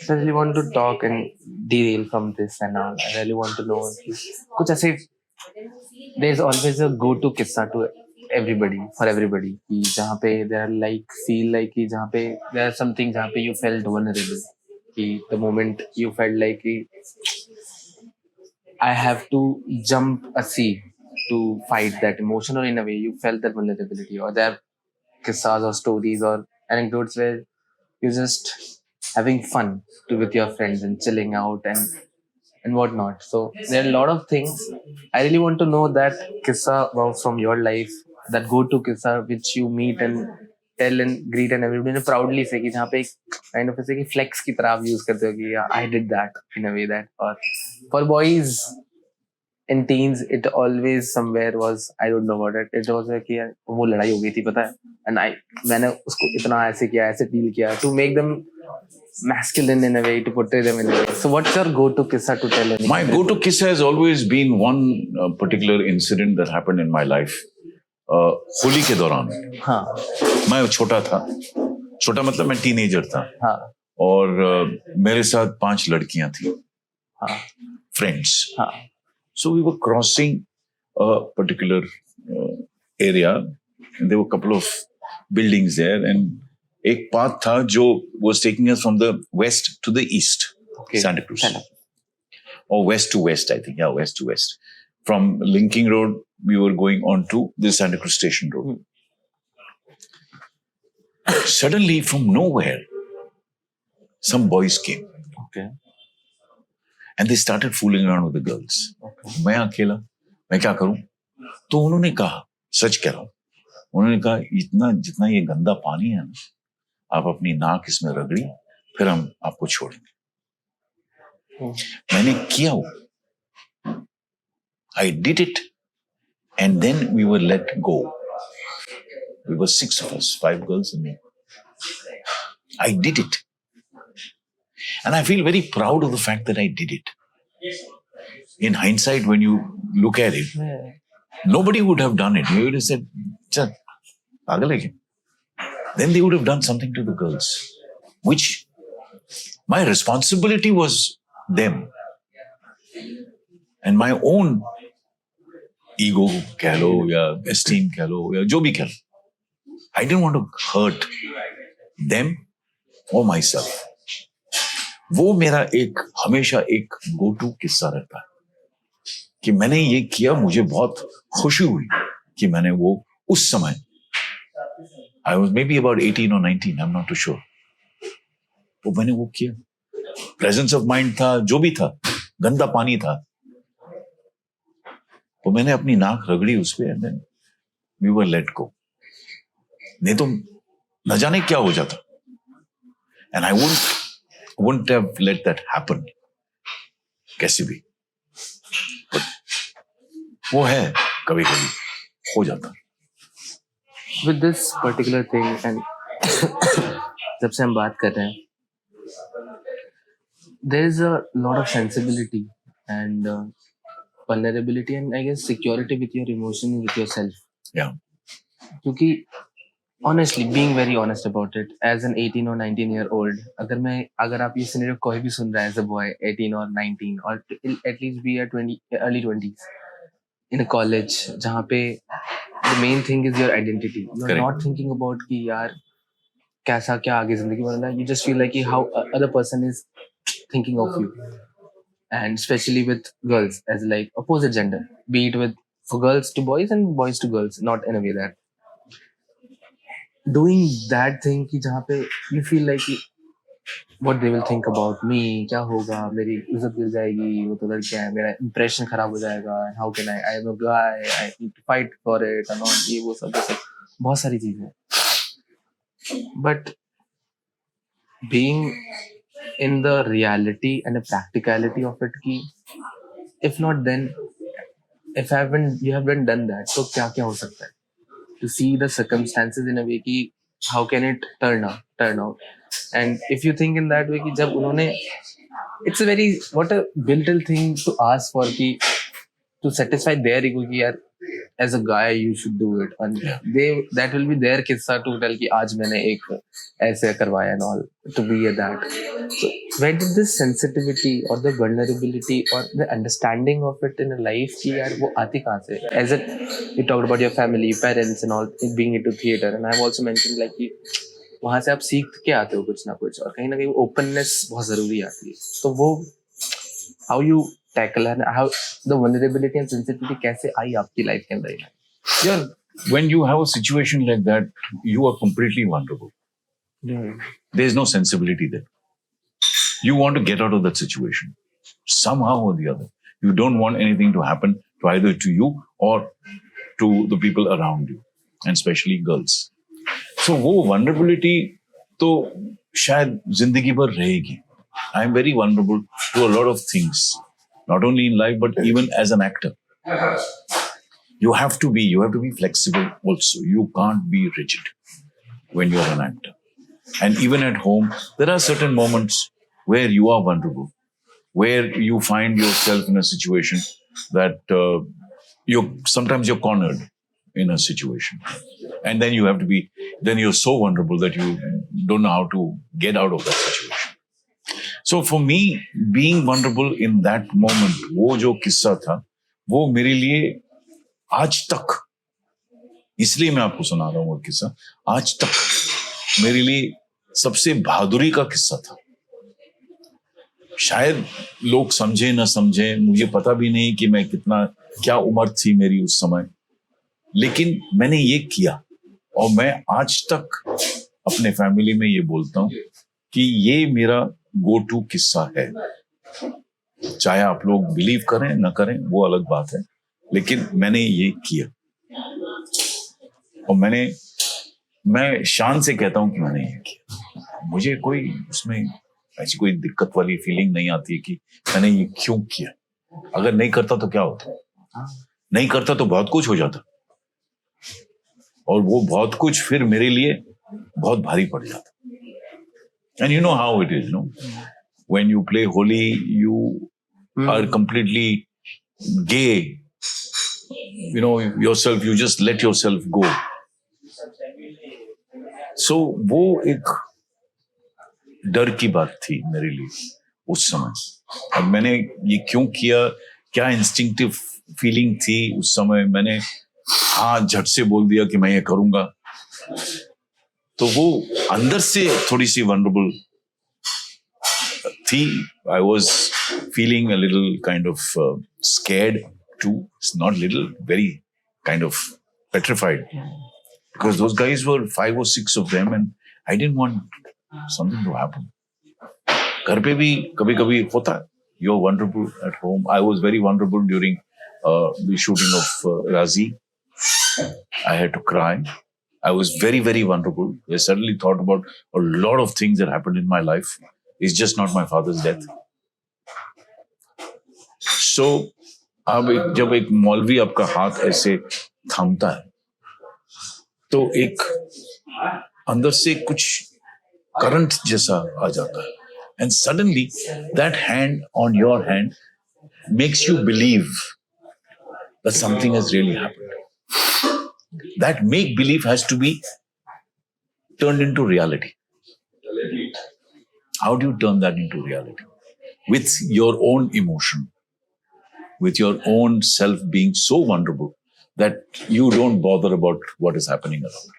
So I really want to talk and derail from this and all. I really want to know कुछ ऐसे there's always a go-to किस्सा to everybody, for everybody, कि जहाँ पे there are like feel like कि जहाँ पे there are some things जहाँ पे you felt vulnerable, कि the moment you felt like कि I have to jump a sea to fight that emotion, or in a way you felt that vulnerability, or there are kissas or stories or anecdotes where you're just having fun with your friends and chilling out and whatnot. So there are a lot of things. I really want to know that kissa from your life, that go-to kissa which you meet and tell and greet and everybody proudly say कि जहाँ पे kind of ऐसे कि flex की तरह आप use करते हो कि I did that in a way that, or for boys in teens it always somewhere was, I don't know about it, it was like कि यार वो लड़ाई हो गई थी पता है, and मैंने उसको इतना ऐसे किया, ऐसे deal किया to make them masculine in a way, to portray them in a way. So what's your go-to kissa to tell anyone? My go-to kiss has always been one particular incident that happened in my life. Holi के दौरान हाँ मैं छोटा था, छोटा मतलब मैं teenager था, हाँ और मेरे साथ 5 लड़कियां थी, हाँ फ्रेंड्स. हाँ So we were crossing a particular area, and there were a couple of buildings there, and एक path था जो was taking us from the west to the east, Okay. Santa Cruz, Santa. or west to west, I think. Yeah, west to west. From Linking Road, we were going on to the Santa Cruz Station Road. Suddenly, from nowhere, some boys came. Okay. And they started fooling around with the girls. Okay. मैं अकेला, मैं क्या करूं? तो उन्होंने कहा, सच कह रहा हूं, उन्होंने कहा इतना जितना ये गंदा पानी है ना, आप अपनी नाक इसमें रगड़िए, फिर हम आपको छोड़ेंगे. मैंने किया वो. I did it, and then we were let go. We were 6 of us, 5 girls and me. I did it. And I feel very proud of the fact that I did it. In hindsight, when you look at it, nobody would have done it. They would have said, "Chal, pagal hai kya?" Then they would have done something to the girls, which my responsibility was them. And my own ego कह लो या esteem कह लो या जो भी कह लो, I didn't want to hurt them or myself. वो मेरा एक हमेशा एक गो टू किस्सा रहता है कि मैंने ये किया, मुझे बहुत खुशी हुई कि मैंने वो उस समय, I was maybe about 18 or 19, I'm not too sure, तो मैंने वो किया. प्रेजेंस ऑफ माइंड था, जो भी था, गंदा पानी था, तो मैंने अपनी नाक रगड़ी उस पे, and then we were let go. नहीं तो न जाने क्या हो जाता. And I wouldn't have let that happen कैसे भी. But वो है, कभी कभी हो जाता. With this particular thing, and जब से हम बात कर रहे हैं, there is a lot of sensibility and vulnerability and I guess security with your emotion and with yourself. Yeah. क्योंकि honestly, being very honest about it, as an 18 or 19-year-old, अगर आप ये scenario कोई भी सुन रहा है as a boy, 18 or 19, or at least be at 20, early 20s, in a college, जहाँ पे the main thing is your identity. You're Correct. not thinking about कि यार कैसा क्या आगे जिंदगी में होना. You just feel like कि how other person is thinking of you, and especially with girls as like opposite gender, be it with for girls to boys and boys to girls, not in a way that doing that thing कि जहाँ पे you feel like कि what they will think about me, क्या होगा, मेरी इज्जत गिर जाएगी, वो तो लड़कियां है, मेरा impression खराब हो जाएगा, how can I am a guy, I need to fight for it and all, ये वो सब बहुत सारी चीजें. But being in the reality and the practicality of it कि if not then, if you haven't done that, तो क्या क्या हो सकता है? To see the circumstances in a way कि how can it turn out, and if you think in that way कि जब उन्होंने, it's a very what a brutal thing to ask for कि to satisfy their ego कि यार as a guy you should do it, and that will be their किस्सा to tell कि आज मैंने एक ऐसे करवाया and all, to be a that. So where did this sensitivity or the vulnerability or the understanding of it in a life कि यार वो आती कहाँ से? As it you talked about your family, parents and all being into theater, and I've also mentioned like कि वहाँ से आप सीख के आते हो कुछ ना कुछ, और कहीं ना कहीं ओपननेस बहुत जरूरी आती है. तो वो how you tackle and how the vulnerability and sensitivity कैसे आई आपकी लाइफ के अंदर? Yeah, when you have a situation like that, you are completely vulnerable. There is no sensibility there. You want to get out of that situation somehow or the other. You don't want anything to happen to either to you or to the people around you, and especially girls. So वो vulnerability तो शायद जिंदगी भर रहेगी. I am very vulnerable to a lot of things, not only in life but even as an actor. You have to be flexible also. You can't be rigid when you are an actor. And even at home, there are certain moments where you are vulnerable, where you find yourself in a situation that sometimes you're cornered in a situation. And then you're so vulnerable that you don't know how to get out of that situation. So for me, being vulnerable in that moment, वो जो किस्सा था, वो मेरे लिए आज तक, इसलिए मैं आपको सुना रहा हूँ वो किस्सा, आज तक मेरे लिए सबसे बहादुरी का किस्सा था. शायद लोग समझे न समझे, मुझे पता भी नहीं कि मैं क्या उम्र थी मेरी उस समय, लेकिन मैंने ये किया. और मैं आज तक अपने फैमिली में ये बोलता हूँ कि ये मेरा गो टू किस्सा है. चाहे आप लोग बिलीव करें न करें वो अलग बात है, लेकिन मैंने ये किया. और मैं शान से कहता हूं कि मैंने ये किया. मुझे कोई उसमें ऐसी कोई दिक्कत वाली फीलिंग नहीं आती है कि मैंने ये क्यों किया. अगर नहीं करता तो क्या होता, नहीं करता तो बहुत कुछ हो जाता, और वो बहुत कुछ फिर मेरे लिए बहुत भारी पड़ जाता. And you know how it is, no? When you play Holi, you are completely gay. You know, yourself, you just let yourself go. So, वो एक डर की बात थी मेरे लिए उस समय. अब मैंने ये क्यों किया, क्या इंस्टिंक्टिव फीलिंग थी उस समय, मैंने हाँ झट से बोल दिया कि मैं ये करूंगा. तो वो अंदर से थोड़ी सी vulnerable थी. I was feeling a little kind of scared too. It's not little, very kind of petrified. Because those guys were 5 or 6 of them and I didn't want something to happen. घर पे भी कभी कभी होता है. You're vulnerable at home. I was very vulnerable during the shooting of Razi. I had to cry. I was very, very vulnerable. I suddenly thought about a lot of things that happened in my life. It's just not my father's death. So, जब एक मौलवी आपका हाथ ऐसे थामता है, तो एक अंदर से कुछ करंट जैसा आ जाता है. And suddenly, that hand on your hand makes you believe that something has really happened. That make-believe has to be turned into reality. How do you turn that into reality? With your own emotion, with your own self being so vulnerable that you don't bother about what is happening around.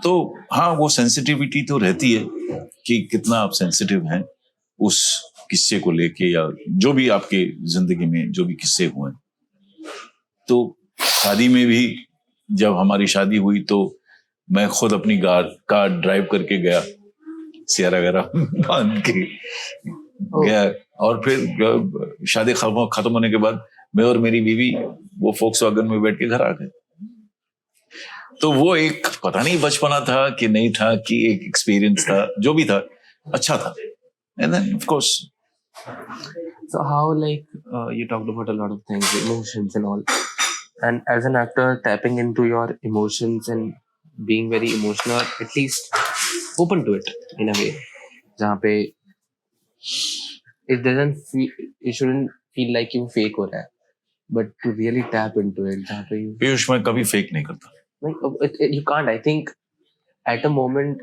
तो हाँ, वो sensitivity तो रहती है कि कितना आप sensitive हैं उस किस्से को लेके, या जो भी आपके जिंदगी में जो भी किस्से हुए. तो शादी में भी जब हमारी शादी हुई तो मैं खुद अपनी कार ड्राइव करके गया, सियारा वगैरह बांध के गया, और फिर शादी खत्म होने के बाद मैं और मेरी बीवी वो फोक्सवैगन में बैठ के घर आ गए. तो वो एक पता नहीं बचपना था कि नहीं था, कि एक एक्सपीरियंस था, जो भी था अच्छा था. And then of course So how you talked about a lot of things, emotions and all, and as an actor, tapping into your emotions and being very emotional, or at least open to it in a way, जहाँ पे it doesn't feel, it shouldn't feel like you fake हो रहा है, but to really tap into it, जहाँ पे you Piyush मैं कभी fake नहीं करता. you can't. I think at a moment,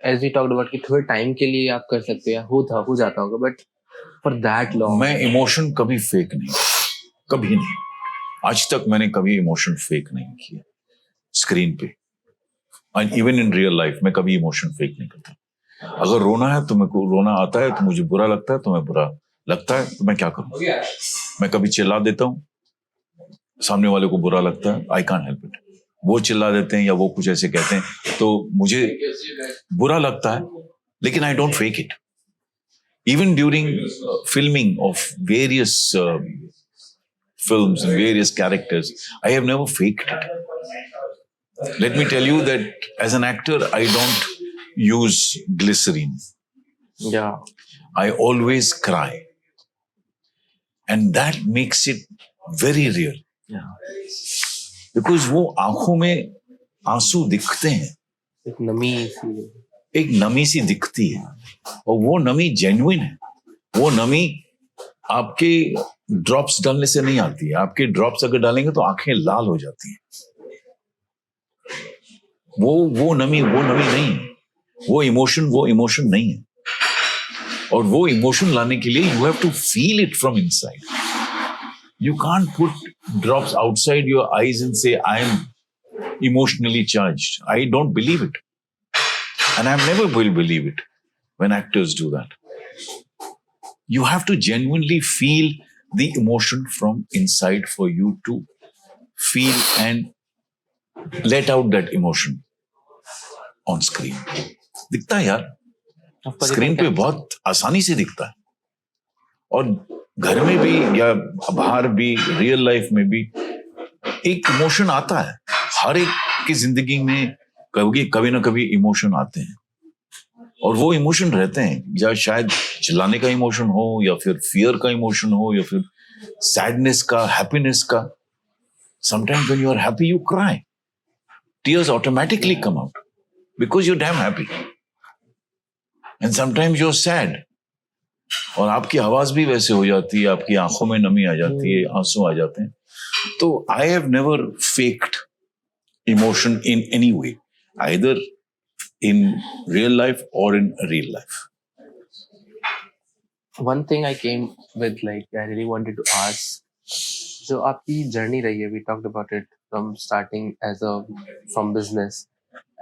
as we talked about कि थोड़े टाइम के लिए आप कर सकते हैं, हो जाता होगा, but for that long, मैं इमोशन कभी फेक नहीं, कभी नहीं. आज तक मैंने कभी इमोशन फेक नहीं किया स्क्रीन पे. And even in real life मैं कभी इमोशन फेक नहीं करता. अगर रोना है तो मेरे को रोना आता है, तो मुझे बुरा लगता है तो मैं बुरा लगता है, तो मैं क्या करूं. मैं कभी चिल्ला देता हूं, सामने वाले को बुरा लगता है, आई कांट हेल्प इट. वो चिल्ला देते हैं या वो कुछ ऐसे कहते हैं तो मुझे बुरा लगता है, लेकिन I don't fake it. Even during filming of various films and various characters, I have never faked it. Let me tell you that as an actor, I don't use glycerine. yeah, I always cry. And that makes it very real. yeah, Because वो आंखों में आंसू दिखते हैं, एक नमी सी, एक नमी सी दिखती है, और वो नमी जेन्युइन है. वो नमी आपके ड्रॉप्स डालने से नहीं आती है. आपके ड्रॉप्स अगर डालेंगे तो आंखें लाल हो जाती हैं. वो नमी नहीं है. वो इमोशन नहीं है. और वो इमोशन लाने के लिए you have to feel it from inside. You can't put drops outside your eyes and say I am emotionally charged. I don't believe it. And I never will believe it when actors do that. You have to genuinely feel the emotion from inside for you to feel and let out that emotion on screen. दिखता है यार, screen पे बहुत आसानी से दिखता है. और घर में भी या बाहर भी, रियल लाइफ में भी एक इमोशन आता है. हर एक की जिंदगी में कभी ना कभी इमोशन आते हैं, और वो इमोशन रहते हैं, या शायद चिल्लाने का इमोशन हो, या फिर फियर का इमोशन हो, या फिर सैडनेस का, हैप्पीनेस का. Sometimes when you are happy you cry. Tears automatically come out because you damn happy. And sometimes you are sad, और आपकी आवाज भी वैसे हो जाती है, आपकी आंखों में नमी आ जाती है, आंसू आ जाते हैं. तो I have never faked emotion in any way, either in real life or in real life. one thing I came with, like I really wanted to ask, जो आपकी जर्नी रही है, we talked about it from starting from business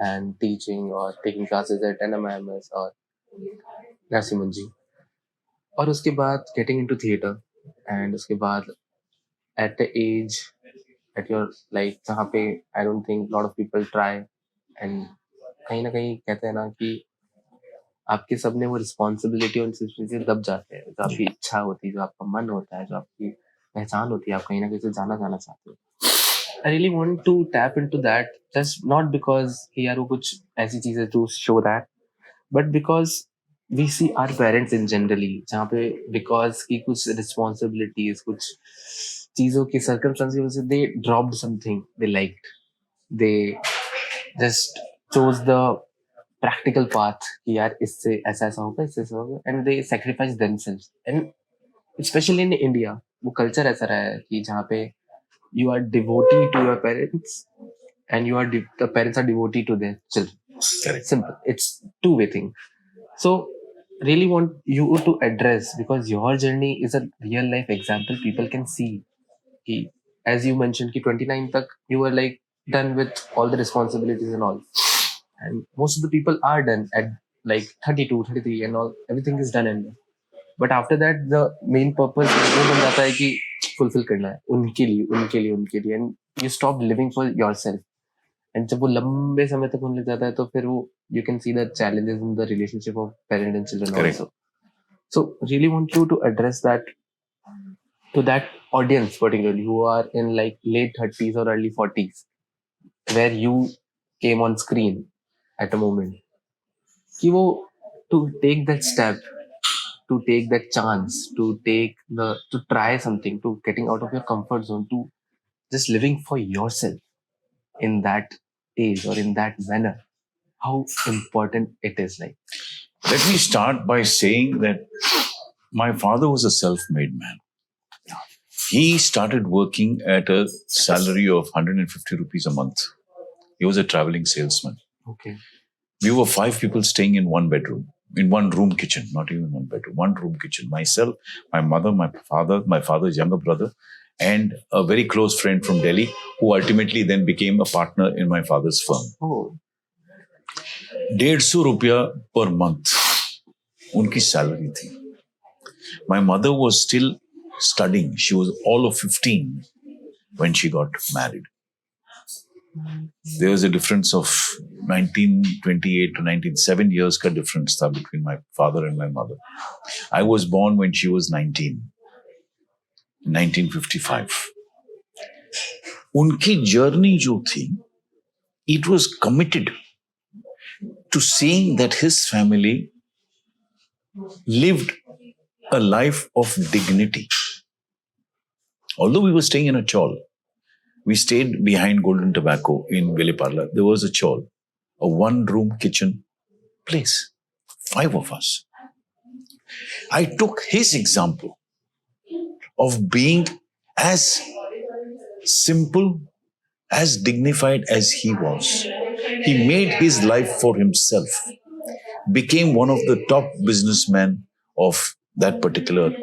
and teaching or taking classes at NMIMS or Nasimanji, और उसके बाद getting into theatre, and उसके बाद at the age at your like जहाँ पे I don't think lot of people try, and कहीं ना कहीं कहते हैं ना कि आपके सबने वो रिस्पॉन्सिबिलिटी और से दब जाते हैं, जो आपकी इच्छा होती है, जो आपका मन होता है, जो आपकी पहचान होती है, आप कहीं ना कहीं से जाना चाहते हो. I really want to tap into that, just not because कि यार वो कुछ ऐसी चीजें to show that, but because we see our parents in generally, जहाँ पे बिकॉज की कुछ रिस्पॉन्सिबिलिटीज, कुछ चीजों की सर्कमस्टेंसेस की वजह से दे dropped something they liked, they just chose the practical path कि यार इससे ऐसा होगा, इससे ऐसा होगा, and they sacrifice themselves. And especially in India वो culture ऐसा रहा है कि जहाँ पे you are devotee to your parents and you are the parents are devotee to their children. Correct. Simple. It's two-way thing. So really want you to address, because your journey is a real life example people can see कि as you mentioned कि 29 तक you were like done with all the responsibilities and all, and most of the people are done at like 32 33 and all, everything is done and but after that the main purpose वो बन जाता है कि fulfill करना है उनके लिए, and you stop living for yourself. and जब वो लंबे समय तक होने लग जाता है तो फिर वो you can see the challenges in the relationship of parent and children. Correct. Also, so really want you to address that to that audience, particularly who are in like late 30s or early 40s, where you came on screen at a moment, कि वो to take that step to take that chance, to try something, to getting out of your comfort zone, to just living for yourself in that age or in that manner, how important it is. Like, Let me start by saying that my father was a self-made man. He started working at a salary of 150 rupees a month. He was a traveling salesman. okay, We were 5 people staying in one bedroom, in one room kitchen, not even one bedroom, one room kitchen. Myself, my mother, my father's younger brother, and a very close friend from Delhi who ultimately then became a partner in my father's firm. oh, 150 रुपया per month उनकी salary थी. My mother was still studying. She was all of 15 when she got married. There was a difference of 1928 to 1907 years ka difference tha between my father and my mother. I was born when she was 19, 1955. उनकी journey जो थी, it was committed to seeing that his family lived a life of dignity. Although we were staying in a chawl, we stayed behind Golden Tobacco in Viliparla. There was a chawl, a one-room kitchen place, 5 of us. I took his example of being as simple, as dignified as he was. He made his life for himself, became one of the top businessmen of that particular,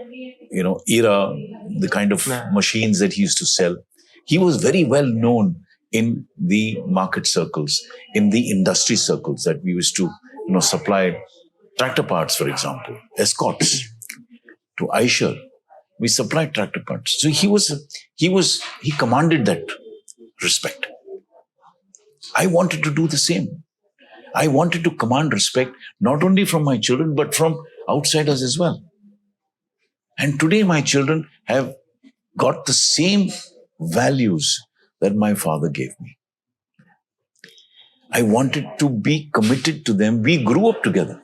era, the kind of machines that he used to sell. He was very well known in the market circles, in the industry circles that we used to, supply tractor parts, for example, Escorts to Eicher. We supplied tractor parts. So he commanded that respect. I wanted to do the same. I wanted to command respect not only from my children, but from outsiders as well. And today my children have got the same values that my father gave me. I wanted to be committed to them. We grew up together.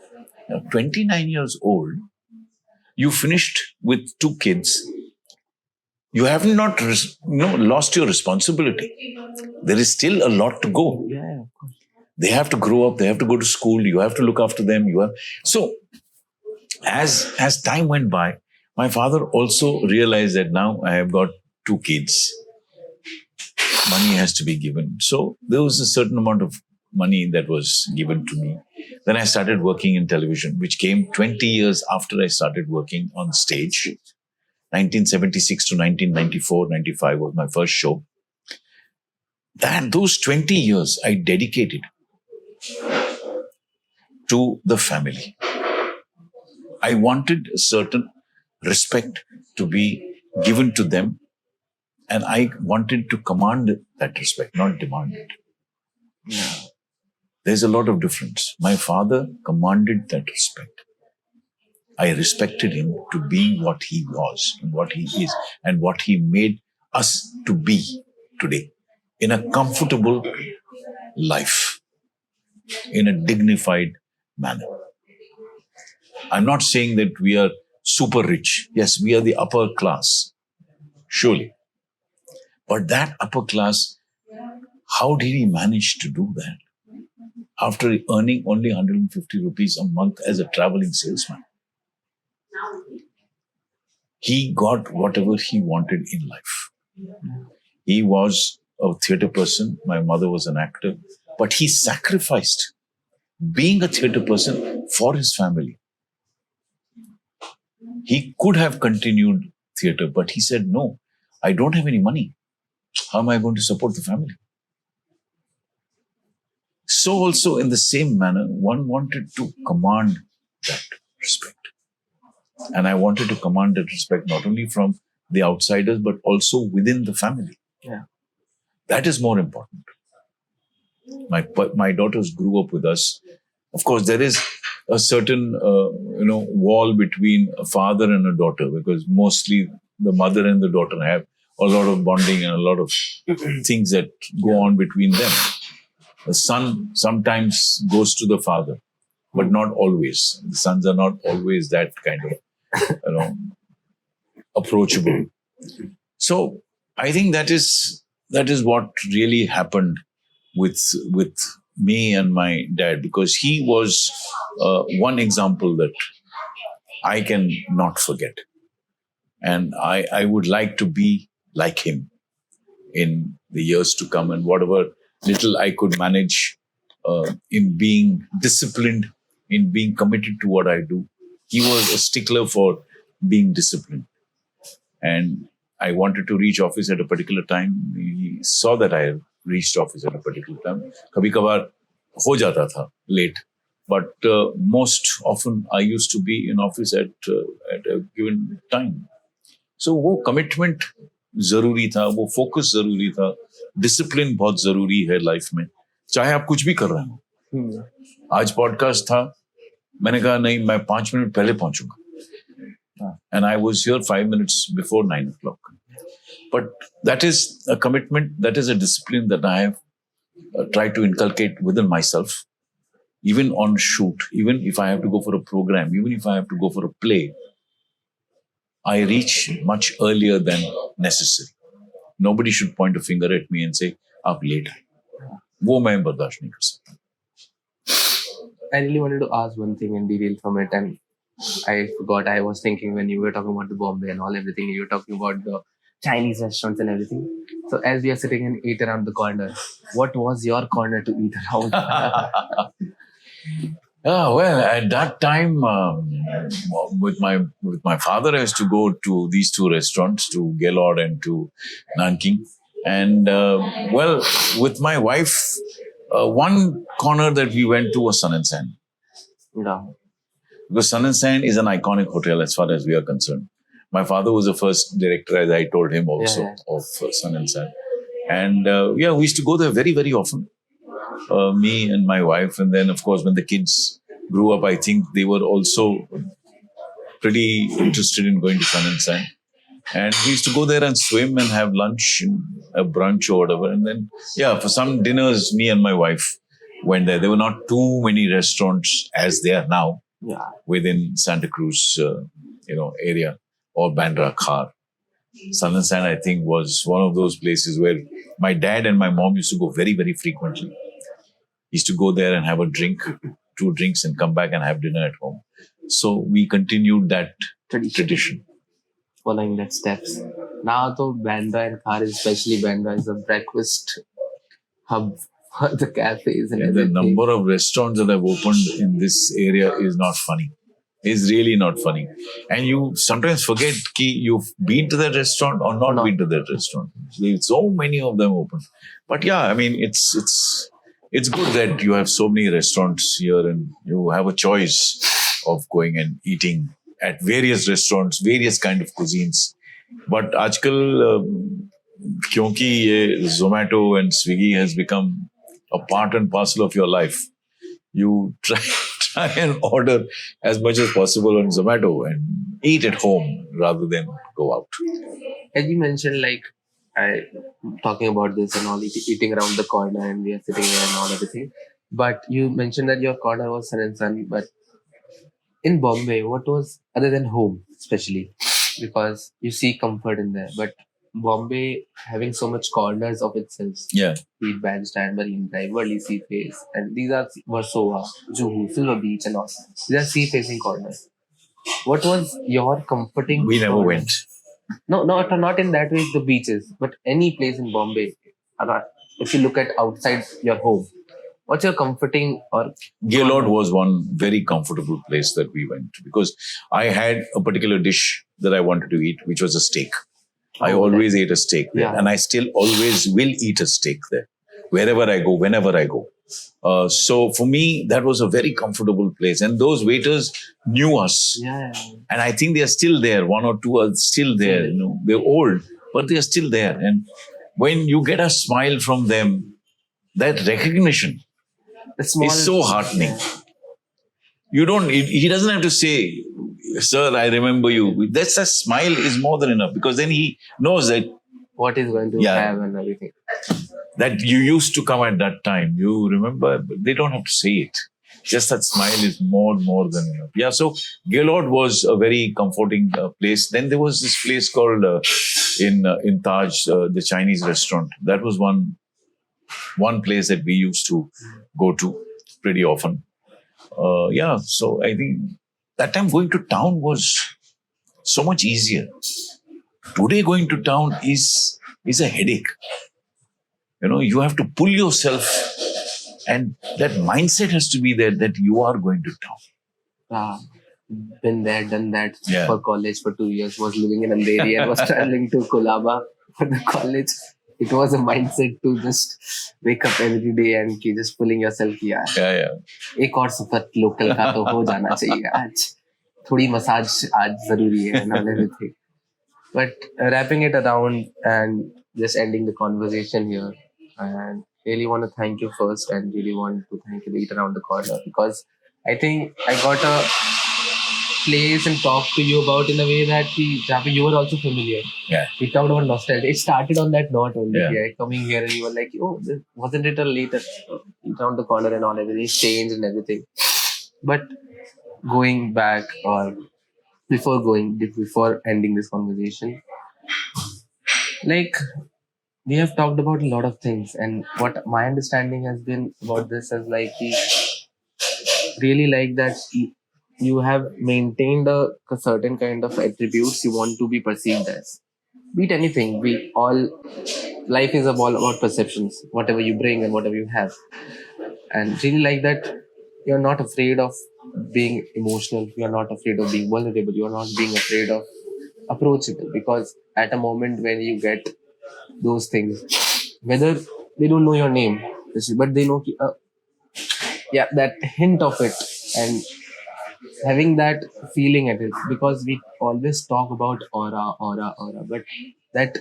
Now, 29 years old, you finished with 2 kids. You have not, lost your responsibility. There is still a lot to go. yeah, of course. They have to grow up. They have to go to school. You have to look after them. So, as time went by, my father also realized that now I have got 2 kids. Money has to be given. So there was a certain amount of money that was given to me. Then I started working in television, which came 20 years after I started working on stage. 1976 to 1994, 95 was my first show. Those 20 years I dedicated to the family. I wanted a certain respect to be given to them, and I wanted to command that respect, not demand it. There's a lot of difference. My father commanded that respect. I respected him to be what he was and what he is and what he made us to be today in a comfortable life, in a dignified manner. I'm not saying that we are super rich. Yes, we are the upper class, surely. But that upper class, how did he manage to do that? After earning only 150 rupees a month as a traveling salesman. He got whatever he wanted in life. He was a theatre person. My mother was an actor. But he sacrificed being a theatre person for his family. He could have continued theatre, but he said, no, I don't have any money. How am I going to support the family? So also in the same manner, one wanted to command that respect. And I wanted to command that respect not only from the outsiders, but also within the family. Yeah. That is more important. My daughters grew up with us. Of course, there is a certain, wall between a father and a daughter, because mostly the mother and the daughter have a lot of bonding and a lot of things that go on between them. The son sometimes goes to the father, but not always. The sons are not always that kind of approachable. So I think that is what really happened with me and my dad, because he was one example that I can not forget, and I would like to be like him in the years to come, and whatever little I could manage in being disciplined, in being committed to what I do. He was a stickler for being disciplined. And I wanted to reach office at a particular time. He saw that I reached office at a particular time. कभी कभार हो जाता था late, but most often I used to be in office at a given time. So वो commitment जरूरी था, वो focus जरूरी था, discipline बहुत जरूरी है life में, चाहे आप कुछ भी कर रहे हो. आज podcast था, मैंने कहा नहीं, मैं 5 मिनट पहले पहुंचूंगा. And I was here 5 minutes before 9 o'clock. But that is a commitment, that is a discipline that I have tried to inculcate within myself. Even on shoot, even if I have to go for a program, even if I have to go for a play, I reach much earlier than necessary. Nobody should point a finger at me and say, "Aap late." वो मैं बर्दाश्त नहीं कर सकता. I really wanted to ask one thing and derail from it, and I forgot. I was thinking when you were talking about the Bombay and all everything, you were talking about the Chinese restaurants and everything. So as we are sitting and eat around the corner, what was your corner to eat around? Well, at that time, with my father, I used to go to these two restaurants, to Gaylord and to Nanking. And well, with my wife, one corner that we went to was Sun and Sand. No. Because Sun and Sand is an iconic hotel as far as we are concerned. My father was the first director, as I told him also, of Sun and Sand. And we used to go there very, very often. Me and my wife. And then, of course, when the kids grew up, I think they were also pretty interested in going to Sun and Sand. And we used to go there and swim and have lunch, a brunch or whatever. And then, for some dinners, me and my wife went there. There were not too many restaurants as they are now within Santa Cruz, area, or Bandra Khar. Sun and Sand, I think, was one of those places where my dad and my mom used to go very, very frequently. Used to go there and have a drink, 2 drinks, and come back and have dinner at home. So we continued that tradition. Following that steps. Now, though, Bandra and Khar, especially Bandra, is a breakfast hub for the cafes and the everything. number of restaurants that have opened in this area is not funny. It's really not funny. And you sometimes forget that you've been to that restaurant or not been to that restaurant. So many of them open. But I mean, it's good that you have so many restaurants here and you have a choice of going and eating at various restaurants, various kind of cuisines. But आजकल क्योंकि ये Zomato and Swiggy has become a part and parcel of your life, you try and order as much as possible on Zomato and eat at home rather than go out. As you mentioned, talking about this and all, eating around the corner, and we are sitting there and all everything. But you mentioned that your corner was Sun and Sun. But in Bombay, what was other than home, especially because you see comfort in there, but Bombay having so much corners of itself. Be it Bandstand, Marine Drive, Worli Sea Face, and these are Versova, Juhu, Silver Beach, and all. These are sea-facing corners. What was your comforting? We never went. No, not in that way. The beaches, but any place in Bombay. If you look at outside your home, what's your comforting or? Gaylord was one very comfortable place that we went to, because I had a particular dish that I wanted to eat, which was a steak. I always ate a steak there, and I still always will eat a steak there, wherever I go, whenever I go. So for me, that was a very comfortable place, and those waiters knew us, and I think they are still there. 1 or 2 are still there. They're old, but they are still there. And when you get a smile from them, that recognition is so heartening. You don't. He doesn't have to say, "Sir, I remember you." That's a smile is more than enough, because then he knows that what is going to have and everything. That you used to come at that time. You remember, but they don't have to say it. just that smile is more than enough. Yeah, so Gaylord was a very comforting place. Then there was this place called in Taj, the Chinese restaurant. That was one place that we used to go to pretty often. Yeah, so I think that time going to town was so much easier. Today going to town is a headache. You have to pull yourself, and that mindset has to be there that you are going to town. Ah, been there, done that Yeah. for college for 2 years. Was living in Andheri and was traveling to Kolaba for the college. It was a mindset to just wake up every day and keep just pulling yourself कि यार Yeah. एक और सफर local का तो हो जाना चाहिए आज थोड़ी मसाज आज जरूरी है and everything. But wrapping it around and just ending the conversation here, and really want to thank you first, and really want to thank you Eat Around the Corner, because I think I got a place and talk to you about in a way that जहाँ पे you were also familiar. Yeah. We talked about nostalgia. It started on that note only. Yeah. Yeah. Coming here and you were like, oh, wasn't it a later Eat Around the Corner and all, everything changed and everything. But going back, or before ending this conversation, like we have talked about a lot of things, and what my understanding has been about this is like really like that you have maintained a certain kind of attributes you want to be perceived as. Be it anything, we all life is all about perceptions, whatever you bring and whatever you have. And really like that you're not afraid of being emotional, you're not afraid of being vulnerable, you're not being afraid of approachable, because at a moment when you get those things, whether they don't know your name, but they know yeah, that hint of it, and having that feeling at it, because we always talk about aura, but that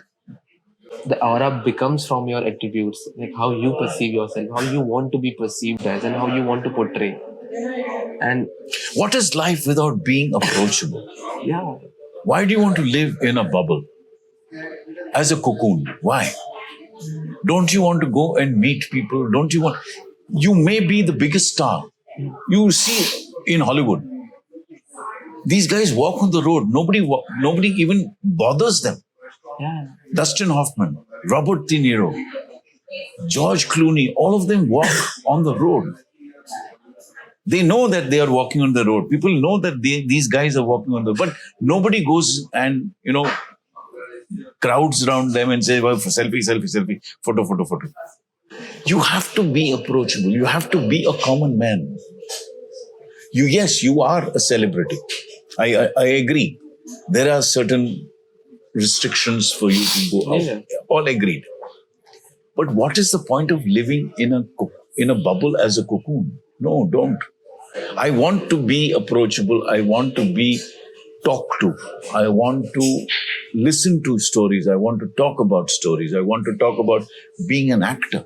the aura becomes from your attributes, like how you perceive yourself, how you want to be perceived as, and how you want to portray. And What is life without being approachable? yeah, Why do you want to live in a bubble? As a cocoon? Why? Don't you want to go and meet people? Don't you want? You may be the biggest star. You see in Hollywood, these guys walk on the road. Nobody even bothers them. yeah, Dustin Hoffman, Robert De Niro, George Clooney, all of them walk on the road. They know that they are walking on the road. People know that these guys are walking on the road. But nobody goes and, crowds around them and says, well, selfie, photo. You have to be approachable. You have to be a common man. Yes, you are a celebrity. I agree. There are certain restrictions for you to go out. Yeah. All agreed. But what is the point of living in a bubble as a cocoon? No, don't. I want to be approachable. I want to be talked to. I want to listen to stories. I want to talk about stories. I want to talk about being an actor.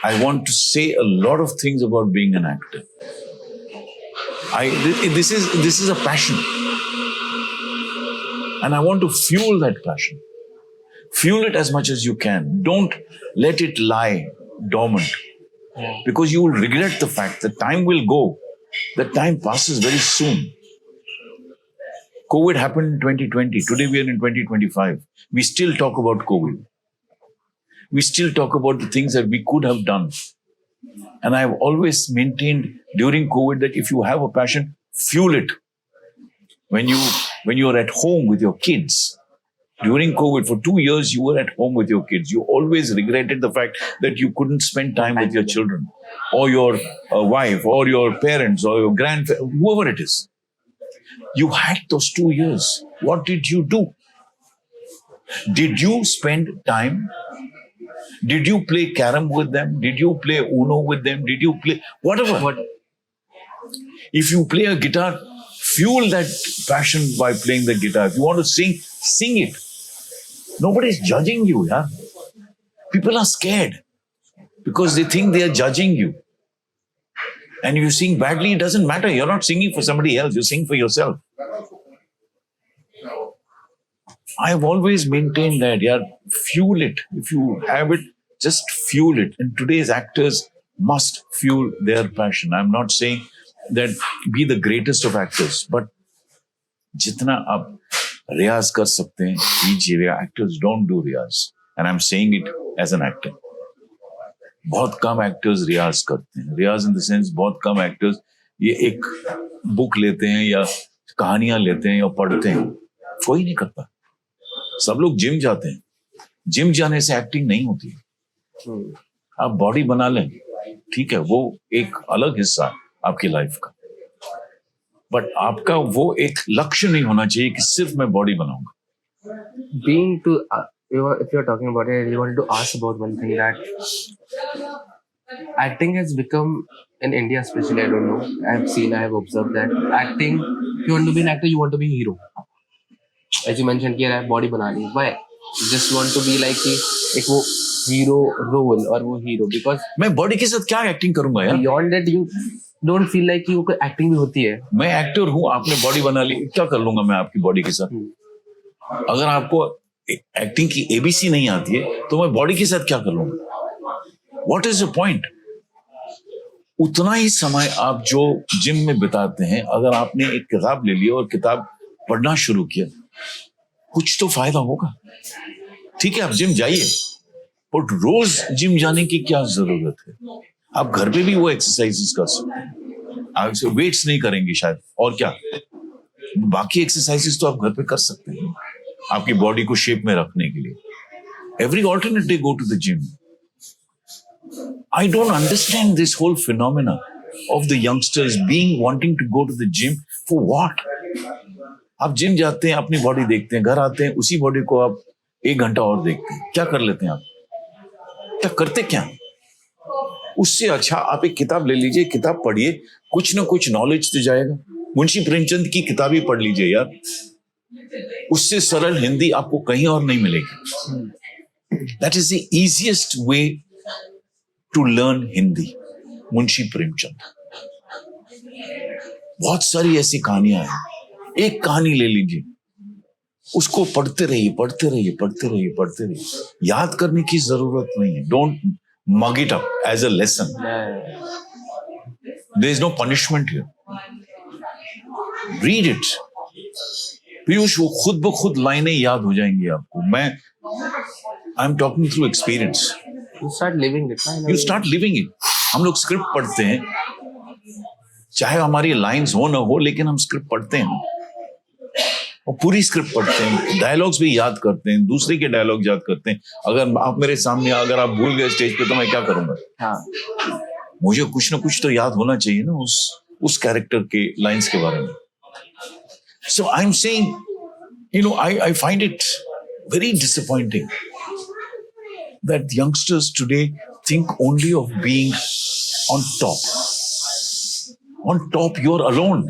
I want to say a lot of things about being an actor. This is a passion. And I want to fuel that passion. Fuel it as much as you can. Don't let it lie dormant. yeah, Because you will regret the fact that time will go. That time passes very soon. COVID happened in 2020. Today we are in 2025. We still talk about COVID. We still talk about the things that we could have done. And I've always maintained during COVID that if you have a passion, fuel it. When you are at home with your kids, during COVID, for 2 years, you were at home with your kids. You always regretted the fact that you couldn't spend time with your children or your wife or your parents or your grandparents, whoever it is. You had those 2 years. What did you do? Did you spend time? Did you play carom with them? Did you play Uno with them? Did you play whatever? If you play a guitar, fuel that passion by playing the guitar. If you want to sing, sing it. Nobody is judging you, yeah. People are scared because they think they are judging you. And if you sing badly, it doesn't matter. You're not singing for somebody else. You sing for yourself. I've always maintained that, yeah, fuel it. If you have it, just fuel it. And today's actors must fuel their passion. I'm not saying that be the greatest of actors, but जितना आप रियाज कर सकते हैं कीजिए. Actors don't do Riyaz, and I'm saying it as an actor. बहुत कम actors रियाज करते हैं. रियाज in the sense बहुत कम एक्टर्स ये एक बुक लेते हैं या कहानियां लेते हैं या पढ़ते हैं. कोई नहीं करता. सब लोग जिम जाते हैं. जिम जाने से एक्टिंग नहीं होती है. आप बॉडी बना लें, ठीक है, वो एक अलग हिस्सा आपकी लाइफ का, बट आपका वो एक लक्ष्य नहीं होना चाहिए कि सिर्फ मैं बॉडी बनाऊंगा. Being to if you're talking about it, I really wanted to ask about one thing, that acting has become in India especially, I don't know, I have observed that acting, if you want to be an actor, you want to be a hero. As you mentioned कि यार body बना ली, why? You just want to be like कि एक वो hero role और वो hero, because मैं body के साथ क्या एक्टिंग करूंगा यार. beyond that you don't feel like कि वो कोई acting भी होती है. मैं एक्टर हूं, आपने बॉडी बना ली, क्या कर लूंगा मैं आपकी बॉडी के साथ. अगर आपको एक्टिंग की एबीसी नहीं आती है तो मैं बॉडी के साथ क्या कर लूंगा. What is the point. उतना ही समय आप जो जिम में बिताते हैं, अगर आपने एक किताब ले ली और किताब पढ़ना शुरू किया, कुछ तो फायदा होगा. ठीक है, आप जिम जाइए, बट रोज जिम जाने की क्या जरूरत है. आप घर पे भी वो एक्सरसाइजेस कर सकते हैं. आप वेट्स नहीं करेंगे शायद, और क्या, बाकी एक्सरसाइजेस तो आप घर पे कर सकते हैं आपकी बॉडी को शेप में रखने के लिए. Every alternate day go to the gym. I don't understand this whole phenomena of the youngsters wanting to go to the gym for what? आप जिम जाते हैं, अपनी बॉडी देखते हैं, घर आते हैं, उसी बॉडी को आप 1 घंटा और देखते हैं. क्या कर लेते हैं आप? क्या करते क्या? उससे अच्छा आप एक किताब ले लीजिए, किताब पढ़िए, कुछ ना कुछ नॉलेज तो जाएगा. मुंशी प्रेमचंद की किताब ही पढ़ लीजिए यार. उससे सरल हिंदी आपको कहीं और नहीं मिलेगी. That is the easiest way to learn Hindi. Munshi Premchand. बहुत सारी ऐसी कहानियां हैं. एक कहानी ले लीजिए, उसको पढ़ते रहिए, पढ़ते रहिए, पढ़ते रहिए, पढ़ते रहिए. याद करने की जरूरत नहीं है. Don't mug it up as a lesson. There is no punishment here. Read it. Piyush, वो खुद ब खुद लाइनें याद हो जाएंगी आपको. I am talking through experience. You start living it. You start living it. हम लोग स्क्रिप्ट पढ़ते हैं, चाहे हमारी लाइंस हो ना हो, लेकिन हम स्क्रिप्ट पढ़ते हैं और पूरी स्क्रिप्ट पढ़ते हैं. डायलॉग्स भी याद करते हैं, दूसरे के डायलॉग याद करते हैं. अगर आप मेरे सामने, अगर आप भूल गए स्टेज पे, तो मैं क्या करूंगा. हाँ. मुझे कुछ ना कुछ तो याद होना चाहिए ना उस कैरेक्टर के लाइंस के बारे में. So I'm saying, I find it very disappointing that youngsters today think only of being on top. On top, you're alone.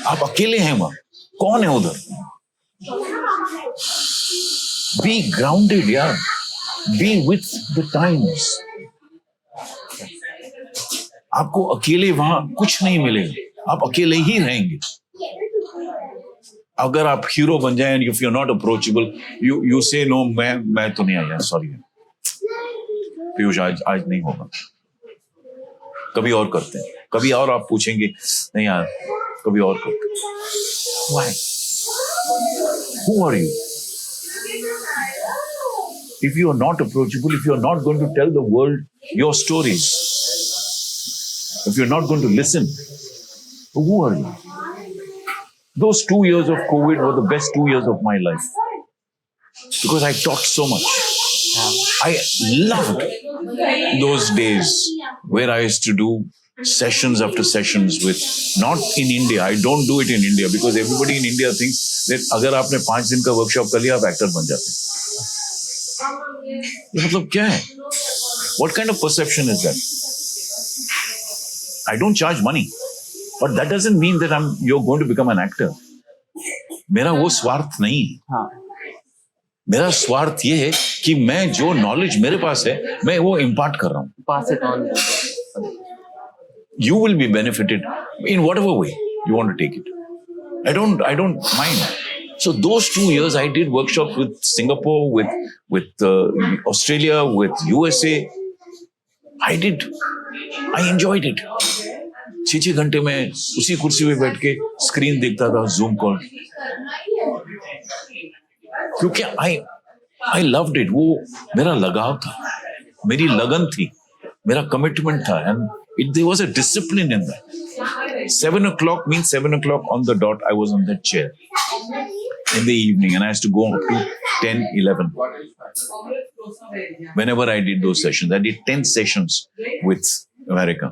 आप अकेले हैं वहां. कौन है उधर? Be grounded, यार. Be with the times. आपको अकेले वहां कुछ नहीं मिलेगा. आप अकेले ही रहेंगे. अगर आप हीरो बन जाएं, if you are not approachable, you say no, मैं तो नहीं आया, सॉरी पीयूष, आज नहीं होगा, कभी और करते हैं. कभी और आप पूछेंगे, नहीं यार, कभी और करते हैं. Why? Who are you? If you are not approachable, if you are not going to tell the world your stories, if you are not going to listen, who are you? Those 2 years of COVID were the best 2 years of my life because I talked so much. I loved those days where I used to do sessions after sessions with, not in India. I don't do it in India because everybody in India thinks that अगर आपने 5 दिन का workshop कर लिया, आप actor बन जाते हैं. ये मतलब क्या है? What kind of perception is that? I don't charge money. But that doesn't mean that you're going to become an actor. मेरा वो स्वार्थ नहीं है. हाँ. मेरा स्वार्थ ये है कि मैं जो नॉलेज मेरे पास है, मैं वो इम्पार्ट कर रहा हूँ. Pass it on. You will be benefited in whatever way you want to take it. I don't mind. So those 2 years I did workshops with Singapore, with Australia, with USA. I enjoyed it. 6 घंटे में उसी कुर्सी पे बैठ के screen देखता था, zoom call, क्योंकि आई लव्ड इट. वो मेरा लगाव था, मेरी लगन थी, मेरा कमिटमेंट था, and there was a discipline in that. 7 o'clock means 7 o'clock on the dot. I was on that chair in the evening, and I used to go up to 10, 11. Whenever I did those sessions, I did 10 sessions with America.